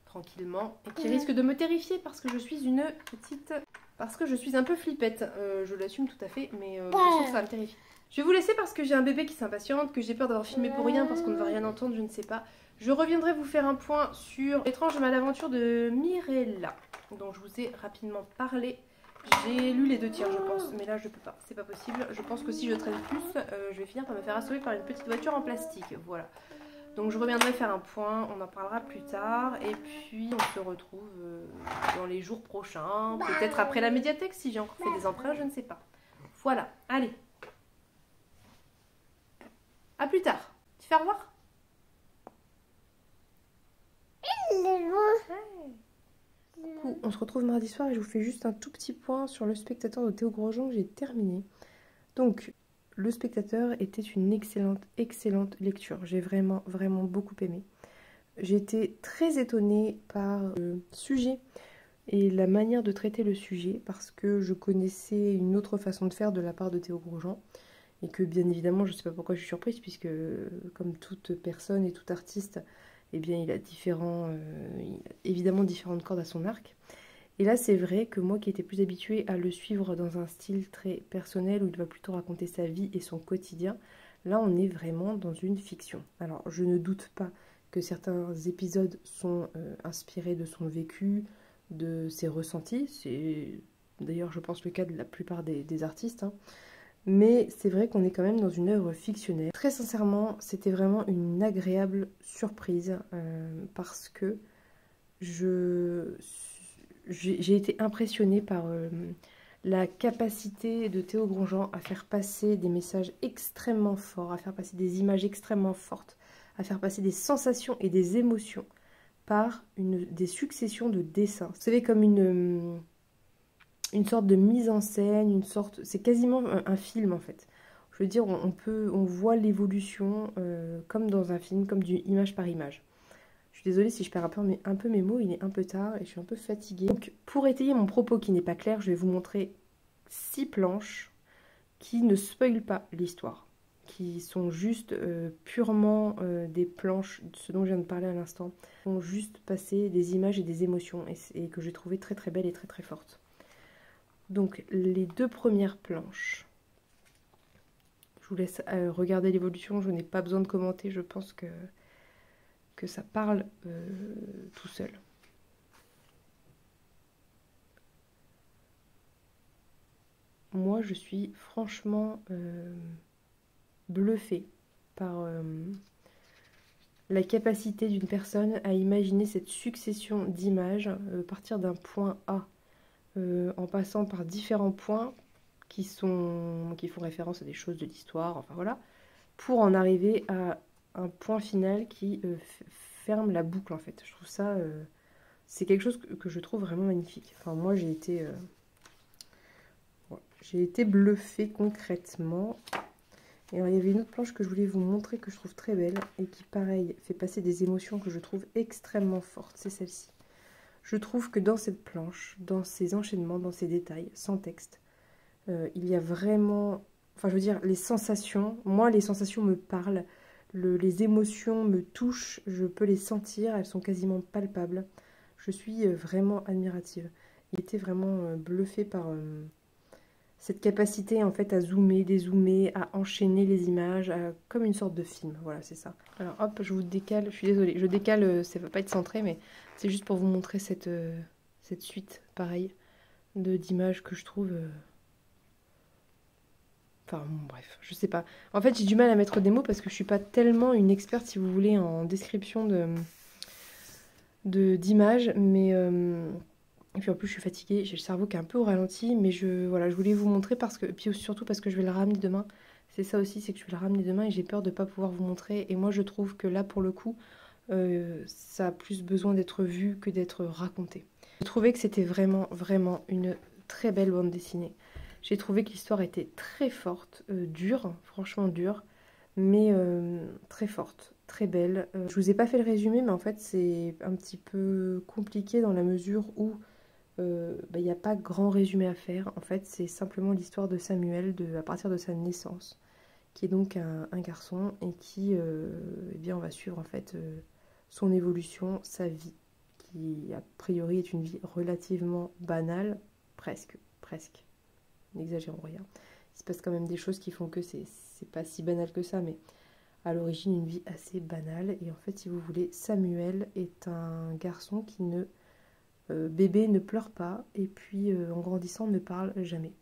tranquillement et qui risque de me terrifier parce que je suis une petite... parce que je suis un peu flippette. Je l'assume tout à fait, mais je sens que ça va me terrifier. Je vais vous laisser parce que j'ai un bébé qui s'impatiente, que j'ai peur d'avoir filmé pour rien parce qu'on ne va rien entendre, je ne sais pas. Je reviendrai vous faire un point sur L'étrange malaventure de Mirella, dont je vous ai rapidement parlé. J'ai lu les 2 tiers, je pense, mais là je peux pas, c'est pas possible. Je pense que si je traîne plus, je vais finir par me faire assommer par une petite voiture en plastique. Voilà. Donc je reviendrai faire un point, on en parlera plus tard. Et puis on se retrouve dans les jours prochains. Peut-être après la médiathèque, si j'ai encore fait des emprunts, je ne sais pas. Voilà, allez. À plus tard. Tu fais au revoir? Coucou, on se retrouve mardi soir et je vous fais juste un tout petit point sur Le Spectateur de Théo Grosjean que j'ai terminé. Donc, Le Spectateur était une excellente lecture. J'ai vraiment beaucoup aimé. J'ai été très étonnée par le sujet et la manière de traiter le sujet parce que je connaissais une autre façon de faire de la part de Théo Grosjean et que bien évidemment, je ne sais pas pourquoi je suis surprise puisque comme toute personne et tout artiste, eh bien il a évidemment différentes cordes à son arc. Et là, c'est vrai que moi qui étais plus habituée à le suivre dans un style très personnel où il va plutôt raconter sa vie et son quotidien, là, on est vraiment dans une fiction. Alors, je ne doute pas que certains épisodes sont inspirés de son vécu, de ses ressentis. C'est d'ailleurs, je pense, le cas de la plupart des artistes. Hein. Mais c'est vrai qu'on est quand même dans une œuvre fictionnelle. Très sincèrement, c'était vraiment une agréable surprise parce que j'ai été impressionnée par la capacité de Théo Grosjean à faire passer des messages extrêmement forts, à faire passer des images extrêmement fortes, à faire passer des sensations et des émotions par des successions de dessins. Vous savez, comme une sorte de mise en scène, c'est quasiment un film en fait. Je veux dire, on voit l'évolution comme dans un film, comme du image par image. Je suis désolée si je perds un peu mes mots, il est un peu tard et je suis un peu fatiguée. Donc pour étayer mon propos qui n'est pas clair, je vais vous montrer 6 planches qui ne spoilent pas l'histoire, qui sont juste purement des planches, ce dont je viens de parler à l'instant, qui ont juste passé des images et des émotions et que j'ai trouvé très belles et très fortes. Donc les 2 premières planches, je vous laisse regarder l'évolution, je n'ai pas besoin de commenter, je pense que ça parle tout seul. Moi je suis franchement bluffée par la capacité d'une personne à imaginer cette succession d'images, partir d'un point A en passant par différents points qui font référence à des choses de l'histoire, enfin voilà, pour en arriver à un point final qui ferme la boucle en fait. Je trouve ça, c'est quelque chose que je trouve vraiment magnifique. Enfin moi j'ai été bluffée concrètement. Et alors il y avait une autre planche que je voulais vous montrer que je trouve très belle et qui pareil fait passer des émotions que je trouve extrêmement fortes, c'est celle-ci. Je trouve que dans cette planche, dans ces enchaînements, dans ces détails, sans texte, il y a vraiment... Enfin, je veux dire, les sensations, moi, les sensations me parlent, les émotions me touchent, je peux les sentir, elles sont quasiment palpables. Je suis vraiment admirative. Il était vraiment bluffé par cette capacité, en fait, à zoomer, dézoomer, à enchaîner les images, comme une sorte de film. Voilà, c'est ça. Alors, hop, je vous décale, je suis désolée, je décale, ça ne va pas être centré, mais c'est juste pour vous montrer cette suite, pareil, d'images que je trouve... Enfin, bon, bref, je sais pas. En fait, j'ai du mal à mettre des mots parce que je suis pas tellement une experte, si vous voulez, en description d'images, mais... Et puis en plus, je suis fatiguée, j'ai le cerveau qui est un peu au ralenti, mais voilà, je voulais vous montrer parce que... Et puis surtout parce que je vais le ramener demain. C'est ça aussi, c'est que je vais le ramener demain et j'ai peur de ne pas pouvoir vous montrer. Et moi, je trouve que là, pour le coup, ça a plus besoin d'être vu que d'être raconté. J'ai trouvé que c'était vraiment une très belle bande dessinée. J'ai trouvé que l'histoire était très forte, dure, franchement dure, mais très forte, très belle. Je vous ai pas fait le résumé, mais en fait c'est un petit peu compliqué dans la mesure où il n'y a pas grand résumé à faire. En fait, c'est simplement l'histoire de Samuel à partir de sa naissance, qui est donc un garçon et qui, eh bien, on va suivre en fait son évolution, sa vie, qui a priori est une vie relativement banale, presque. N'exagérons rien. Il se passe quand même des choses qui font que c'est pas si banal que ça, mais à l'origine une vie assez banale. Et en fait, si vous voulez, Samuel est un garçon qui ne bébé ne pleure pas et puis en grandissant ne parle jamais.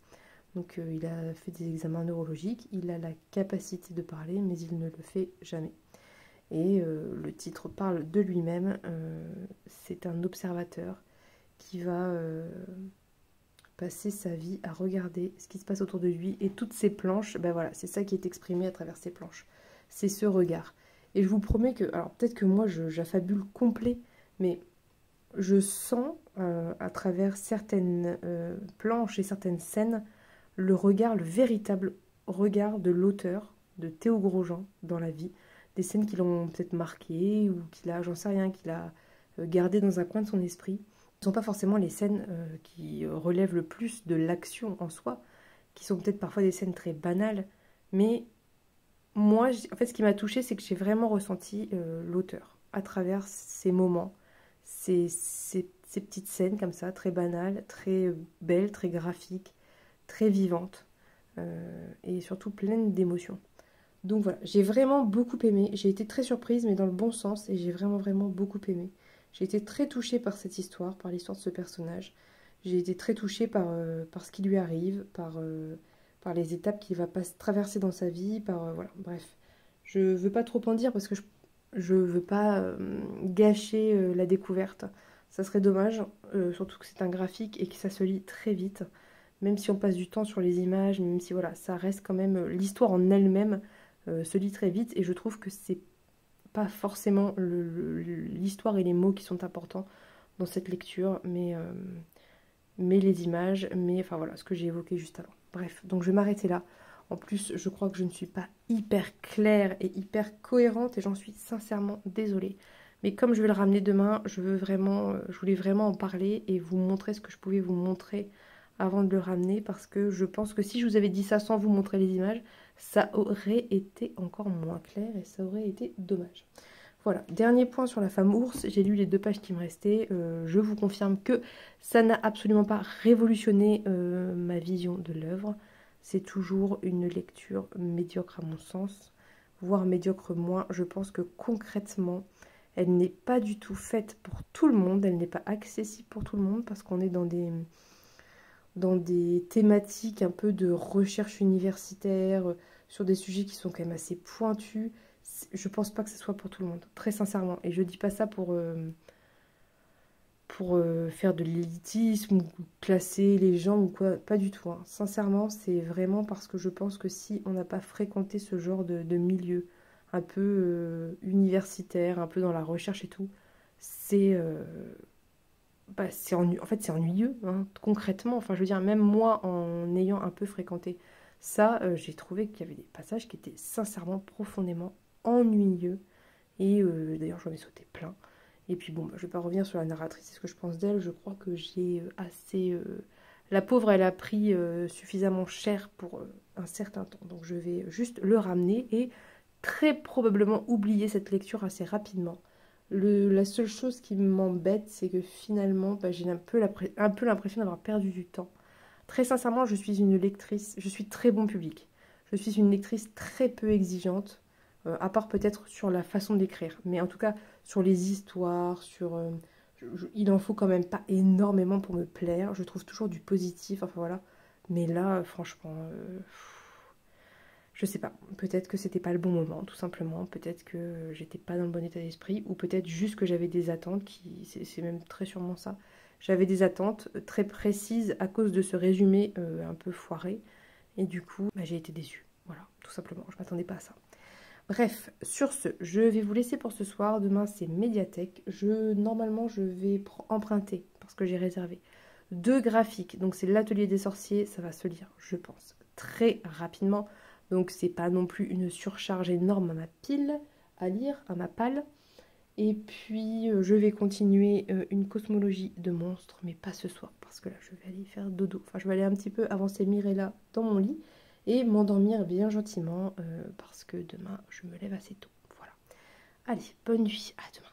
Donc il a fait des examens neurologiques, il a la capacité de parler mais il ne le fait jamais. Et le titre parle de lui-même, c'est un observateur qui va passer sa vie à regarder ce qui se passe autour de lui et toutes ces planches, ben voilà, c'est ça qui est exprimé à travers ces planches, c'est ce regard. Et je vous promets que, alors peut-être que moi j'affabule complet, mais je sens à travers certaines planches et certaines scènes le regard, le véritable regard de l'auteur, de Théo Grosjean dans la vie, des scènes qui l'ont peut-être marqué ou qu'il a, j'en sais rien, qu'il a gardé dans un coin de son esprit. Ce ne sont pas forcément les scènes qui relèvent le plus de l'action en soi, qui sont peut-être parfois des scènes très banales, mais moi, en fait, ce qui m'a touchée, c'est que j'ai vraiment ressenti l'auteur à travers ces moments, ces petites scènes comme ça, très banales, très belles, très graphiques, très vivantes et surtout pleines d'émotions. Donc voilà, j'ai vraiment beaucoup aimé, j'ai été très surprise mais dans le bon sens et j'ai vraiment beaucoup aimé. J'ai été très touchée par cette histoire, par l'histoire de ce personnage. J'ai été très touchée par ce qui lui arrive, par les étapes qu'il va traverser dans sa vie, voilà, bref. Je veux pas trop en dire parce que je veux pas gâcher la découverte. Ça serait dommage, surtout que c'est un graphique et que ça se lit très vite. Même si on passe du temps sur les images, même si voilà, ça reste quand même... L'histoire en elle-même se lit très vite et je trouve que c'est pas forcément l'histoire et les mots qui sont importants dans cette lecture, mais les images, mais enfin voilà, ce que j'ai évoqué juste avant. Bref, donc je vais m'arrêter là. En plus, je crois que je ne suis pas hyper claire et hyper cohérente et j'en suis sincèrement désolée. Mais comme je vais le ramener demain, je voulais vraiment en parler et vous montrer ce que je pouvais vous montrer avant de le ramener parce que je pense que si je vous avais dit ça sans vous montrer les images, ça aurait été encore moins clair et ça aurait été dommage. Voilà, dernier point sur la femme ours, j'ai lu les 2 pages qui me restaient, je vous confirme que ça n'a absolument pas révolutionné ma vision de l'œuvre, c'est toujours une lecture médiocre à mon sens, voire médiocre moins, je pense que concrètement, elle n'est pas du tout faite pour tout le monde, elle n'est pas accessible pour tout le monde parce qu'on est dans des thématiques un peu de recherche universitaire, sur des sujets qui sont quand même assez pointus. Je pense pas que ce soit pour tout le monde, très sincèrement. Et je dis pas ça pour faire de l'élitisme ou classer les gens ou quoi, pas du tout. Hein. Sincèrement, c'est vraiment parce que je pense que si on n'a pas fréquenté ce genre de milieu un peu universitaire, un peu dans la recherche et tout, c'est en fait c'est ennuyeux, hein, concrètement. Enfin, je veux dire, même moi, en ayant un peu fréquenté ça, j'ai trouvé qu'il y avait des passages qui étaient sincèrement profondément ennuyeux. Et d'ailleurs, j'en ai sauté plein. Et puis bon, je vais pas revenir sur la narratrice, c'est ce que je pense d'elle. Je crois que j'ai assez... La pauvre, elle a pris suffisamment cher pour un certain temps. Donc je vais juste le ramener et très probablement oublier cette lecture assez rapidement. La seule chose qui m'embête, c'est que finalement, j'ai un peu l'impression d'avoir perdu du temps. Très sincèrement, je suis une lectrice, je suis très bon public. Je suis une lectrice très peu exigeante, à part peut-être sur la façon d'écrire. Mais en tout cas, sur les histoires, il en faut quand même pas énormément pour me plaire. Je trouve toujours du positif, enfin voilà. Mais là, franchement... je sais pas, peut-être que c'était pas le bon moment, tout simplement. Peut-être que j'étais pas dans le bon état d'esprit, ou peut-être juste que j'avais des attentes c'est même très sûrement ça. J'avais des attentes très précises à cause de ce résumé un peu foiré, et du coup, j'ai été déçue. Voilà, tout simplement, je m'attendais pas à ça. Bref, sur ce, je vais vous laisser pour ce soir. Demain, c'est médiathèque. Normalement, je vais emprunter, parce que j'ai réservé, 2 graphiques. Donc, c'est l'Atelier des sorciers, ça va se lire, je pense, très rapidement. Donc c'est pas non plus une surcharge énorme à ma pile à lire, à ma palle. Et puis je vais continuer une cosmologie de monstres, mais pas ce soir, parce que là je vais aller faire dodo. Enfin je vais aller un petit peu avancer Mirella dans mon lit et m'endormir bien gentiment, parce que demain je me lève assez tôt. Voilà. Allez, bonne nuit, à demain.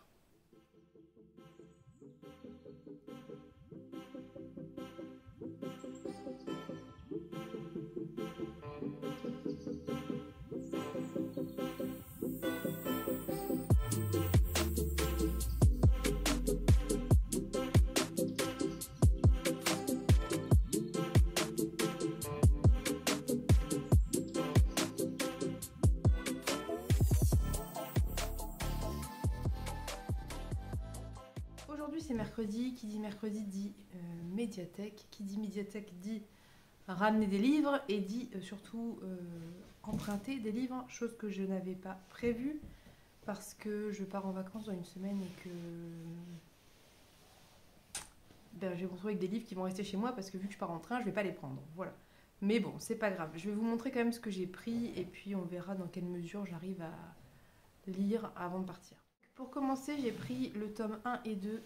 c'est mercredi. Qui dit mercredi dit médiathèque. Qui dit médiathèque dit ramener des livres et dit surtout emprunter des livres, chose que je n'avais pas prévue parce que je pars en vacances dans une semaine et que je vais me retrouver avec des livres qui vont rester chez moi parce que vu que je pars en train, je vais pas les prendre. Voilà. Mais bon, c'est pas grave. Je vais vous montrer quand même ce que j'ai pris et puis on verra dans quelle mesure j'arrive à lire avant de partir. Pour commencer, j'ai pris le tome 1 et 2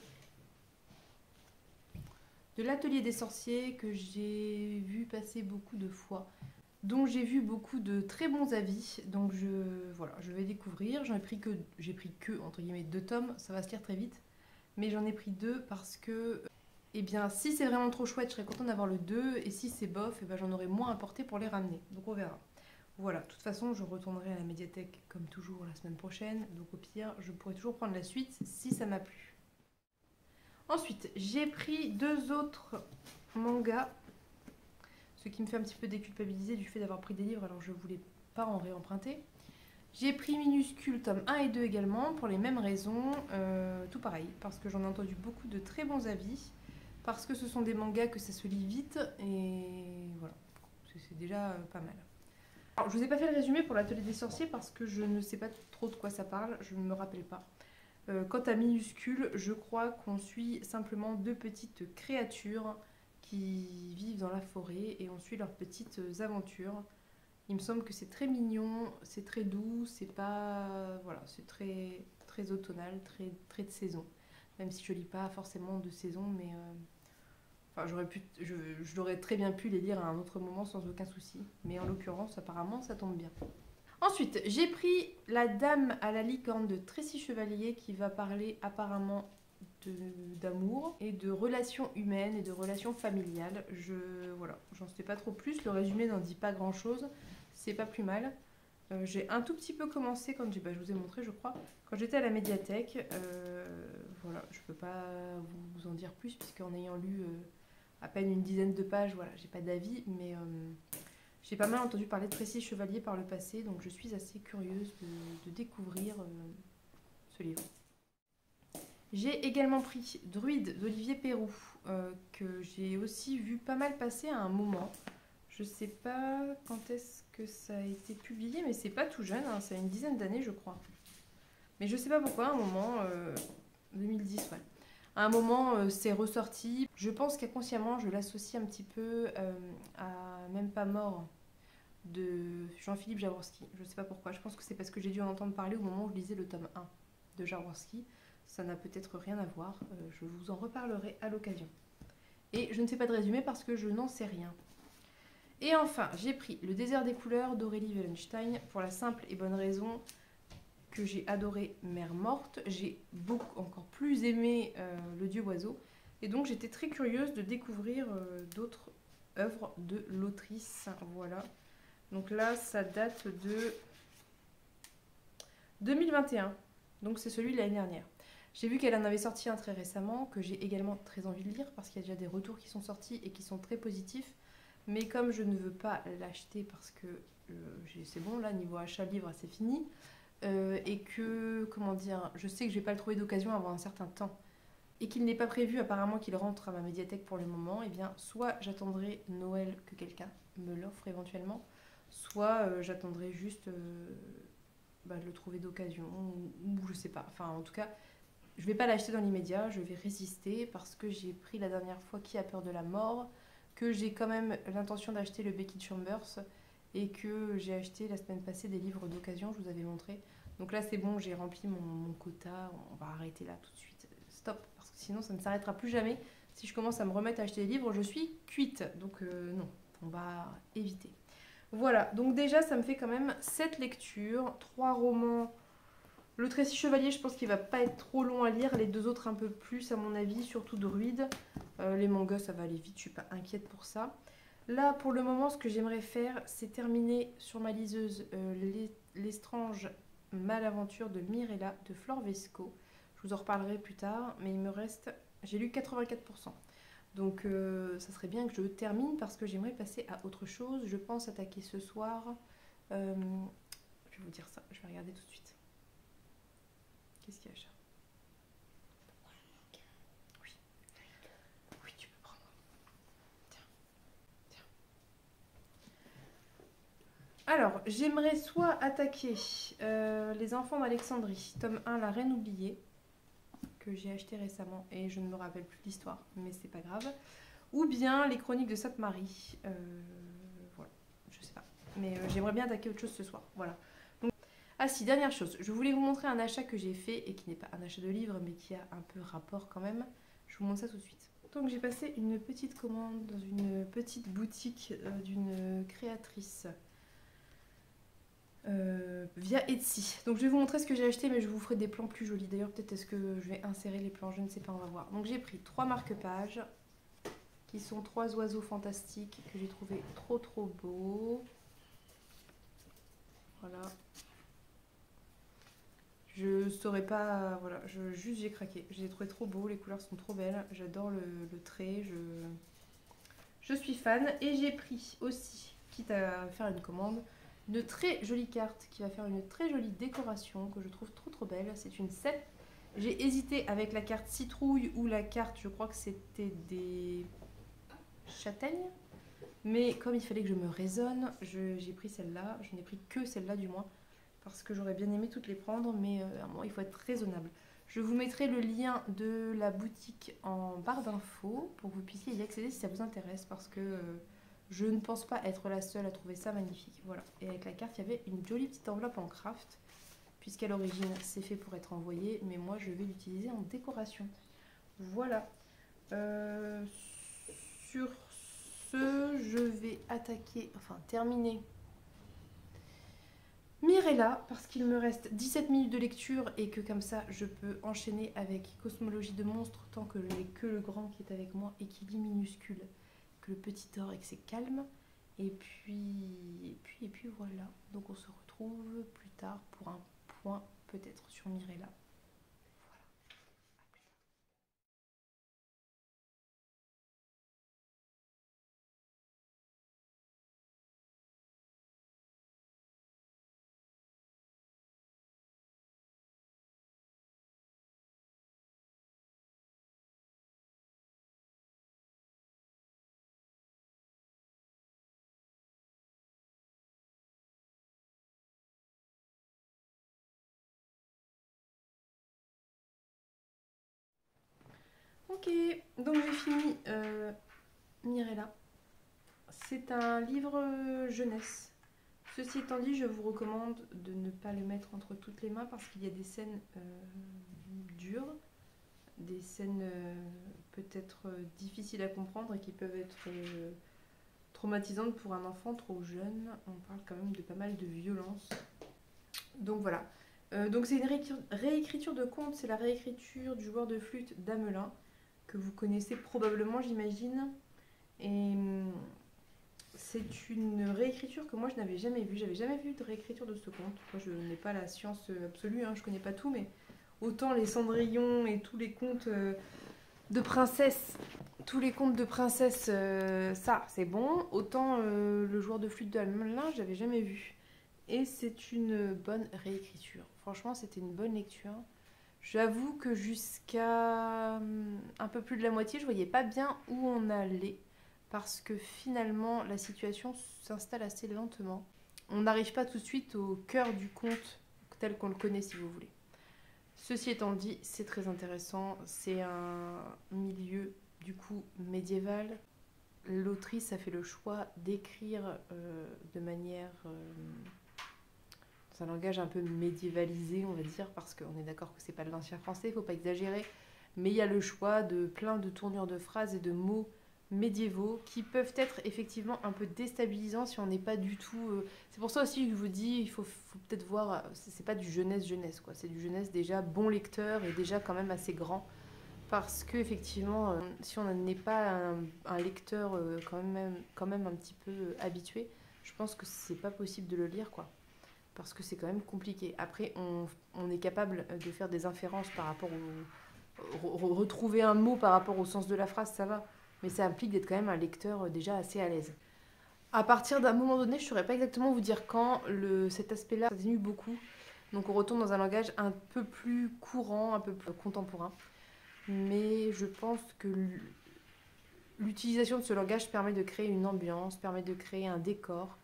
de l'Atelier des sorciers que j'ai vu passer beaucoup de fois, dont j'ai vu beaucoup de très bons avis. Donc voilà, je vais découvrir. J'ai pris que entre guillemets 2 tomes, ça va se lire très vite. Mais j'en ai pris 2 parce que eh bien, si c'est vraiment trop chouette, je serais contente d'avoir le 2. Et si c'est bof, eh ben, j'en aurai moins à porter pour les ramener. Donc on verra. Voilà, de toute façon, je retournerai à la médiathèque comme toujours la semaine prochaine. Donc au pire, je pourrai toujours prendre la suite si ça m'a plu. Ensuite, j'ai pris 2 autres mangas. Ce qui me fait un petit peu déculpabiliser du fait d'avoir pris des livres alors je ne voulais pas en réemprunter. J'ai pris Minuscule tome 1 et 2 également pour les mêmes raisons. Tout pareil, parce que j'en ai entendu beaucoup de très bons avis. Parce que ce sont des mangas que ça se lit vite et voilà, c'est déjà pas mal. Alors, je vous ai pas fait le résumé pour l'Atelier des sorciers parce que je ne sais pas trop de quoi ça parle, je ne me rappelle pas. Quant à Minuscule, je crois qu'on suit simplement 2 petites créatures qui vivent dans la forêt et on suit leurs petites aventures. Il me semble que c'est très mignon, c'est très doux, c'est pas... Voilà, c'est très, très automnal, très, très de saison. Même si je lis pas forcément de saison, mais... Enfin, je l'aurais très bien pu les lire à un autre moment sans aucun souci. Mais en l'occurrence, apparemment, ça tombe bien. Ensuite, j'ai pris La Dame à la licorne de Tracy Chevalier qui va parler apparemment d'amour et de relations humaines et de relations familiales. Voilà, j'en sais pas trop plus. Le résumé n'en dit pas grand chose. C'est pas plus mal. J'ai un tout petit peu commencé quand je vous ai montré, je crois, quand j'étais à la médiathèque. Voilà, je peux pas vous en dire plus puisqu'en ayant lu à peine une dizaine de pages, voilà, j'ai pas d'avis, mais j'ai pas mal entendu parler de Tracy Chevalier par le passé, donc je suis assez curieuse de découvrir ce livre. J'ai également pris Druide d'Olivier Perroux, que j'ai aussi vu pas mal passer à un moment. Je sais pas quand est-ce que ça a été publié, mais c'est pas tout jeune, hein, ça a une dizaine d'années, je crois. Mais je sais pas pourquoi, à un moment, 2010, ouais. À un moment, c'est ressorti. Je pense qu'inconsciemment, je l'associe un petit peu à Même pas mort de Jean-Philippe Jaworski. Je sais pas pourquoi. Je pense que c'est parce que j'ai dû en entendre parler au moment où je lisais le tome 1 de Jaworski. Ça n'a peut-être rien à voir. Je vous en reparlerai à l'occasion. Et je ne fais pas de résumé parce que je n'en sais rien. Et enfin, j'ai pris Le désert des couleurs d'Aurélie Wellenstein pour la simple et bonne raison que j'ai adoré Mère morte. J'ai encore plus aimé Le Dieu oiseau. Et donc j'étais très curieuse de découvrir d'autres œuvres de l'autrice. Voilà. Donc là, ça date de 2021. Donc c'est celui de l'année dernière. J'ai vu qu'elle en avait sorti un très récemment, que j'ai également très envie de lire, parce qu'il y a déjà des retours qui sont sortis et qui sont très positifs. Mais comme je ne veux pas l'acheter parce que c'est bon, là, niveau achat livre, c'est fini. Et que, comment dire, je sais que je vais pas le trouver d'occasion avant un certain temps. Et qu'il n'est pas prévu apparemment qu'il rentre à ma médiathèque pour le moment, et bien soit j'attendrai Noël que quelqu'un me l'offre éventuellement, soit j'attendrai juste de le trouver d'occasion, ou je sais pas. Enfin, en tout cas, je vais pas l'acheter dans l'immédiat, je vais résister parce que j'ai pris la dernière fois Qui a peur de la mort, que j'ai quand même l'intention d'acheter le Becky Chambers et que j'ai acheté la semaine passée des livres d'occasion, je vous avais montré. Donc là, c'est bon, j'ai rempli mon quota, on va arrêter là tout de suite. Stop, parce que sinon, ça ne s'arrêtera plus jamais. Si je commence à me remettre à acheter des livres, je suis cuite. Donc non, on va éviter. Voilà, donc déjà, ça me fait quand même 7 lectures, 3 romans. Le Tracy Chevalier, je pense qu'il va pas être trop long à lire. Les 2 autres, un peu plus, à mon avis, surtout Druide. Les mangas, ça va aller vite, je suis pas inquiète pour ça. Là, pour le moment, ce que j'aimerais faire, c'est terminer sur ma liseuse L'Estrange Malaventure de Mirella de Flore Vesco. Je vous en reparlerai plus tard, mais il me reste... J'ai lu 84%. Donc, ça serait bien que je termine parce que j'aimerais passer à autre chose. Je pense attaquer ce soir... je vais vous dire ça, je vais regarder tout de suite. Qu'est-ce qu'il y a, chat? Alors, j'aimerais soit attaquer Les enfants d'Alexandrie, tome 1, La Reine oubliée, que j'ai acheté récemment et je ne me rappelle plus l'histoire, mais c'est pas grave. Ou bien Les Chroniques de Sainte-Marie. Voilà, je sais pas. Mais j'aimerais bien attaquer autre chose ce soir. Voilà. Donc... Ah si, dernière chose. Je voulais vous montrer un achat que j'ai fait et qui n'est pas un achat de livre, mais qui a un peu rapport quand même. Je vous montre ça tout de suite. Donc j'ai passé une petite commande dans une petite boutique d'une créatrice. Via Etsy. Donc je vais vous montrer ce que j'ai acheté, mais je vous ferai des plans plus jolis. D'ailleurs, peut-être est-ce que je vais insérer les plans, je ne sais pas, on va voir. Donc j'ai pris 3 marque-pages, qui sont 3 oiseaux fantastiques que j'ai trouvé trop beaux. Voilà. Je saurais pas, voilà, juste j'ai craqué. Je les ai trouvés trop beaux, les couleurs sont trop belles, j'adore le trait, je suis fan. Et j'ai pris aussi, quitte à faire une commande, une très jolie carte qui va faire une très jolie décoration que je trouve trop belle. C'est une 7. J'ai hésité avec la carte citrouille ou la carte, je crois que c'était des châtaignes. Mais comme il fallait que je me raisonne, j'ai pris celle-là. Je n'ai pris que celle-là du moins. Parce que j'aurais bien aimé toutes les prendre, mais à un moment il faut être raisonnable. Je vous mettrai le lien de la boutique en barre d'infos pour que vous puissiez y accéder si ça vous intéresse. Parce que... je ne pense pas être la seule à trouver ça magnifique. Voilà. Et avec la carte, il y avait une jolie petite enveloppe en craft, puisqu'à l'origine, c'est fait pour être envoyé, mais moi, je vais l'utiliser en décoration. Voilà. Sur ce, je vais attaquer, enfin terminer Mirella, parce qu'il me reste 17 minutes de lecture et que comme ça, je peux enchaîner avec Cosmologie de monstres tant que je n'ai que le grand qui est avec moi et qui lit minuscule. Que le petit dort et que c'est calme. Et puis voilà. Donc on se retrouve plus tard pour un point peut-être sur Mirella. Ok, donc j'ai fini Mirella. C'est un livre jeunesse. Ceci étant dit, je vous recommande de ne pas le mettre entre toutes les mains parce qu'il y a des scènes dures, des scènes peut-être difficiles à comprendre et qui peuvent être traumatisantes pour un enfant trop jeune. On parle quand même de pas mal de violence. Donc voilà. Donc c'est une réécriture de conte, c'est la réécriture du joueur de flûte d'Amelin, que vous connaissez probablement, j'imagine. Et c'est une réécriture que moi je n'avais jamais vue. J'avais jamais vu de réécriture de ce conte. Moi je n'ai pas la science absolue, hein, je connais pas tout, mais autant les Cendrillon et tous les contes de princesses, ça c'est bon. Autant le joueur de flûte d'Amelin, j'avais jamais vu. Et c'est une bonne réécriture. Franchement, c'était une bonne lecture. J'avoue que jusqu'à un peu plus de la moitié, je voyais pas bien où on allait. Parce que finalement, la situation s'installe assez lentement. On n'arrive pas tout de suite au cœur du conte tel qu'on le connaît, si vous voulez. Ceci étant dit, c'est très intéressant. C'est un milieu, du coup, médiéval. L'autrice a fait le choix d'écrire de manière... un langage un peu médiévalisé, on va dire, parce qu'on est d'accord que c'est pas de l'ancien français, il faut pas exagérer, mais il y a le choix de plein de tournures de phrases et de mots médiévaux qui peuvent être effectivement un peu déstabilisants si on n'est pas du tout... C'est pour ça aussi que je vous dis, il faut peut-être voir, c'est pas du jeunesse quoi, c'est du jeunesse déjà bon lecteur et déjà quand même assez grand, parce que effectivement, si on n'est pas un lecteur quand même un petit peu habitué, je pense que c'est pas possible de le lire quoi. Parce que c'est quand même compliqué. Après, on est capable de faire des inférences par rapport au... retrouver un mot par rapport au sens de la phrase, ça va. Mais ça implique d'être quand même un lecteur déjà assez à l'aise. À partir d'un moment donné, je ne saurais pas exactement vous dire quand cet aspect-là diminue beaucoup. Donc on retourne dans un langage un peu plus courant, un peu plus contemporain. Mais je pense que l'utilisation de ce langage permet de créer une ambiance, permet de créer un décor,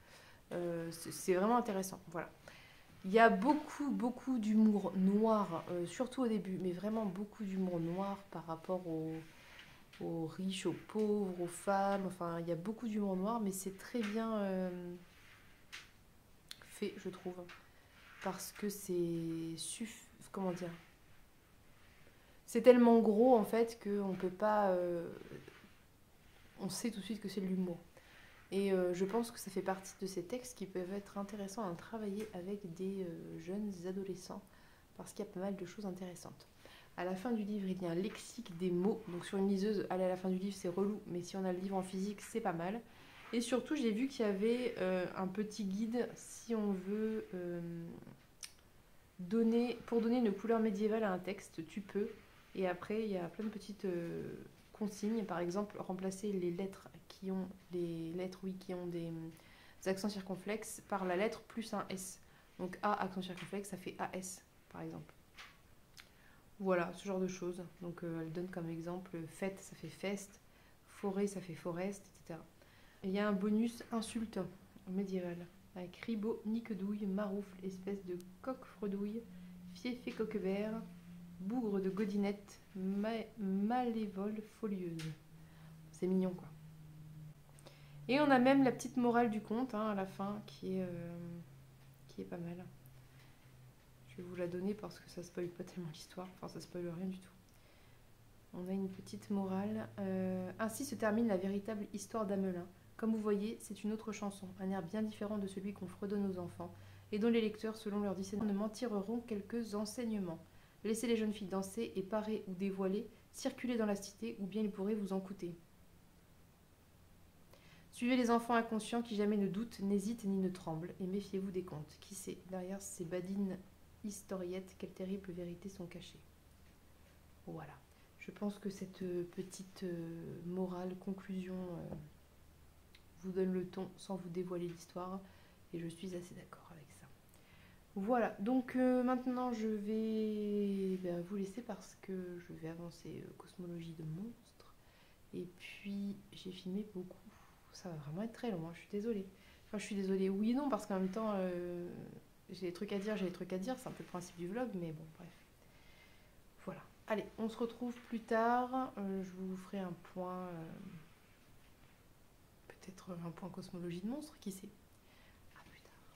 C'est vraiment intéressant, voilà. Il y a beaucoup d'humour noir, surtout au début, mais vraiment beaucoup d'humour noir par rapport aux riches, aux pauvres, aux femmes. Enfin, il y a beaucoup d'humour noir, mais c'est très bien fait, je trouve. Parce que comment dire? C'est tellement gros, en fait, qu'on peut pas... on sait tout de suite que c'est de l'humour. Et je pense que ça fait partie de ces textes qui peuvent être intéressants à travailler avec des jeunes adolescents, parce qu'il y a pas mal de choses intéressantes. À la fin du livre, il y a un lexique des mots. Donc sur une liseuse, aller à la fin du livre, c'est relou, mais si on a le livre en physique, c'est pas mal. Et surtout, j'ai vu qu'il y avait un petit guide si on veut pour donner une couleur médiévale à un texte, tu peux. Et après, il y a plein de petites consignes. Par exemple, remplacer les lettres qui ont des accents circonflexes par la lettre plus un S. Donc A accent circonflexe, ça fait AS, par exemple. Voilà, ce genre de choses. Donc elle donne comme exemple fête, ça fait fest, forêt, ça fait forest, etc. Et il y a un bonus insulte médiéval avec ribot, niquedouille, maroufle, espèce de coq-fredouille, fiefé coquebert, bougre de godinette, malévole folieuse. C'est mignon, quoi. Et on a même la petite morale du conte à la fin qui est pas mal. Je vais vous la donner parce que ça spoil pas tellement l'histoire. Enfin, ça spoil rien du tout. On a une petite morale. Ainsi se termine la véritable histoire d'Amelin. Comme vous voyez, c'est une autre chanson, un air bien différent de celui qu'on fredonne aux enfants, et dont les lecteurs, selon leur discernement, en tireront quelques enseignements. Laissez les jeunes filles danser et parer ou dévoiler, circuler dans la cité, ou bien il pourrait vous en coûter. Suivez les enfants inconscients qui jamais ne doutent, n'hésitent ni ne tremblent, et méfiez-vous des contes. Qui sait, derrière ces badines historiettes, quelles terribles vérités sont cachées. Voilà. Je pense que cette petite morale, conclusion, vous donne le ton sans vous dévoiler l'histoire, et je suis assez d'accord avec ça. Voilà, donc maintenant je vais vous laisser parce que je vais avancer cosmologie de monstres, et puis j'ai filmé beaucoup. Ça va vraiment être très long, hein, je suis désolée. Enfin, je suis désolée, oui et non, parce qu'en même temps, j'ai des trucs à dire, c'est un peu le principe du vlog, mais bon, bref. Voilà. Allez, on se retrouve plus tard. Je vous ferai un point, peut-être un point cosmologie de monstres, qui sait. À plus tard.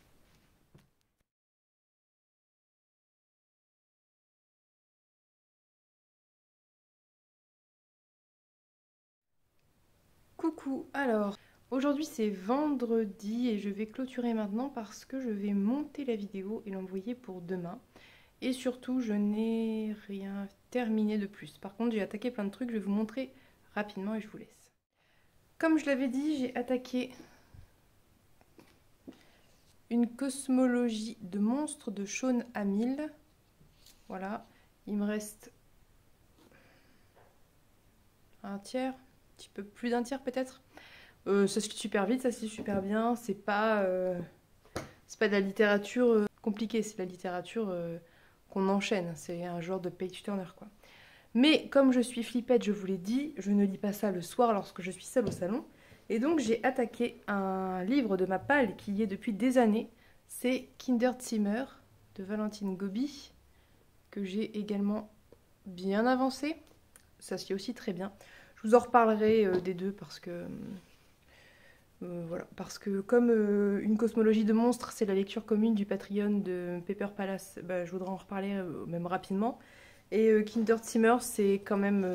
Coucou, alors, aujourd'hui c'est vendredi et je vais clôturer maintenant parce que je vais monter la vidéo et l'envoyer pour demain. Et surtout, je n'ai rien terminé de plus. Par contre, j'ai attaqué plein de trucs, je vais vous montrer rapidement et je vous laisse. Comme je l'avais dit, j'ai attaqué une cosmologie de monstres de Shawn Hamill. Voilà, il me reste un tiers, un petit peu plus d'un tiers peut-être. Ça se lit super vite, ça se lit super bien. C'est pas de la littérature compliquée, c'est de la littérature qu'on enchaîne. C'est un genre de page turner, quoi. Mais comme je suis flippette, je vous l'ai dit, je ne lis pas ça le soir lorsque je suis seule au salon. Et donc j'ai attaqué un livre de ma palle qui y est depuis des années. C'est Kinderzimmer de Valentine Gobi, que j'ai également bien avancé. Ça se lit aussi très bien. Je vous en reparlerai des deux parce que... voilà, parce que comme une cosmologie de monstres, c'est la lecture commune du Patreon de Paper Palace, je voudrais en reparler même rapidement. Et Kinderzimmer, c'est quand même...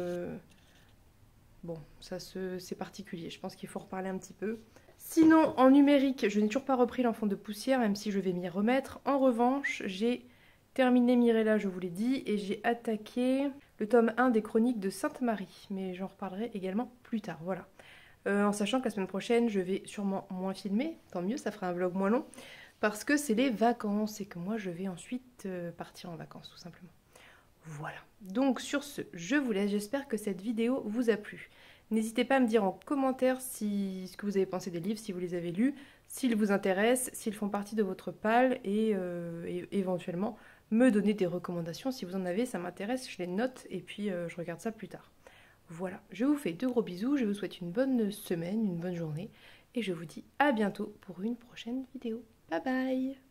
bon, c'est particulier, je pense qu'il faut reparler un petit peu. Sinon, en numérique, je n'ai toujours pas repris l'enfant de poussière, même si je vais m'y remettre. En revanche, j'ai terminé Mirella, je vous l'ai dit, et j'ai attaqué le tome 1 des Chroniques de Sainte-Marie. Mais j'en reparlerai également plus tard, voilà. En sachant que la semaine prochaine, je vais sûrement moins filmer, tant mieux, ça fera un vlog moins long, parce que c'est les vacances et que moi, je vais ensuite partir en vacances, tout simplement. Voilà, donc sur ce, je vous laisse, j'espère que cette vidéo vous a plu. N'hésitez pas à me dire en commentaire ce que vous avez pensé des livres, si vous les avez lus, s'ils vous intéressent, s'ils font partie de votre palle et éventuellement me donner des recommandations si vous en avez, ça m'intéresse, je les note et puis je regarde ça plus tard. Voilà, je vous fais de gros bisous, je vous souhaite une bonne semaine, une bonne journée Et je vous dis à bientôt pour une prochaine vidéo. Bye bye!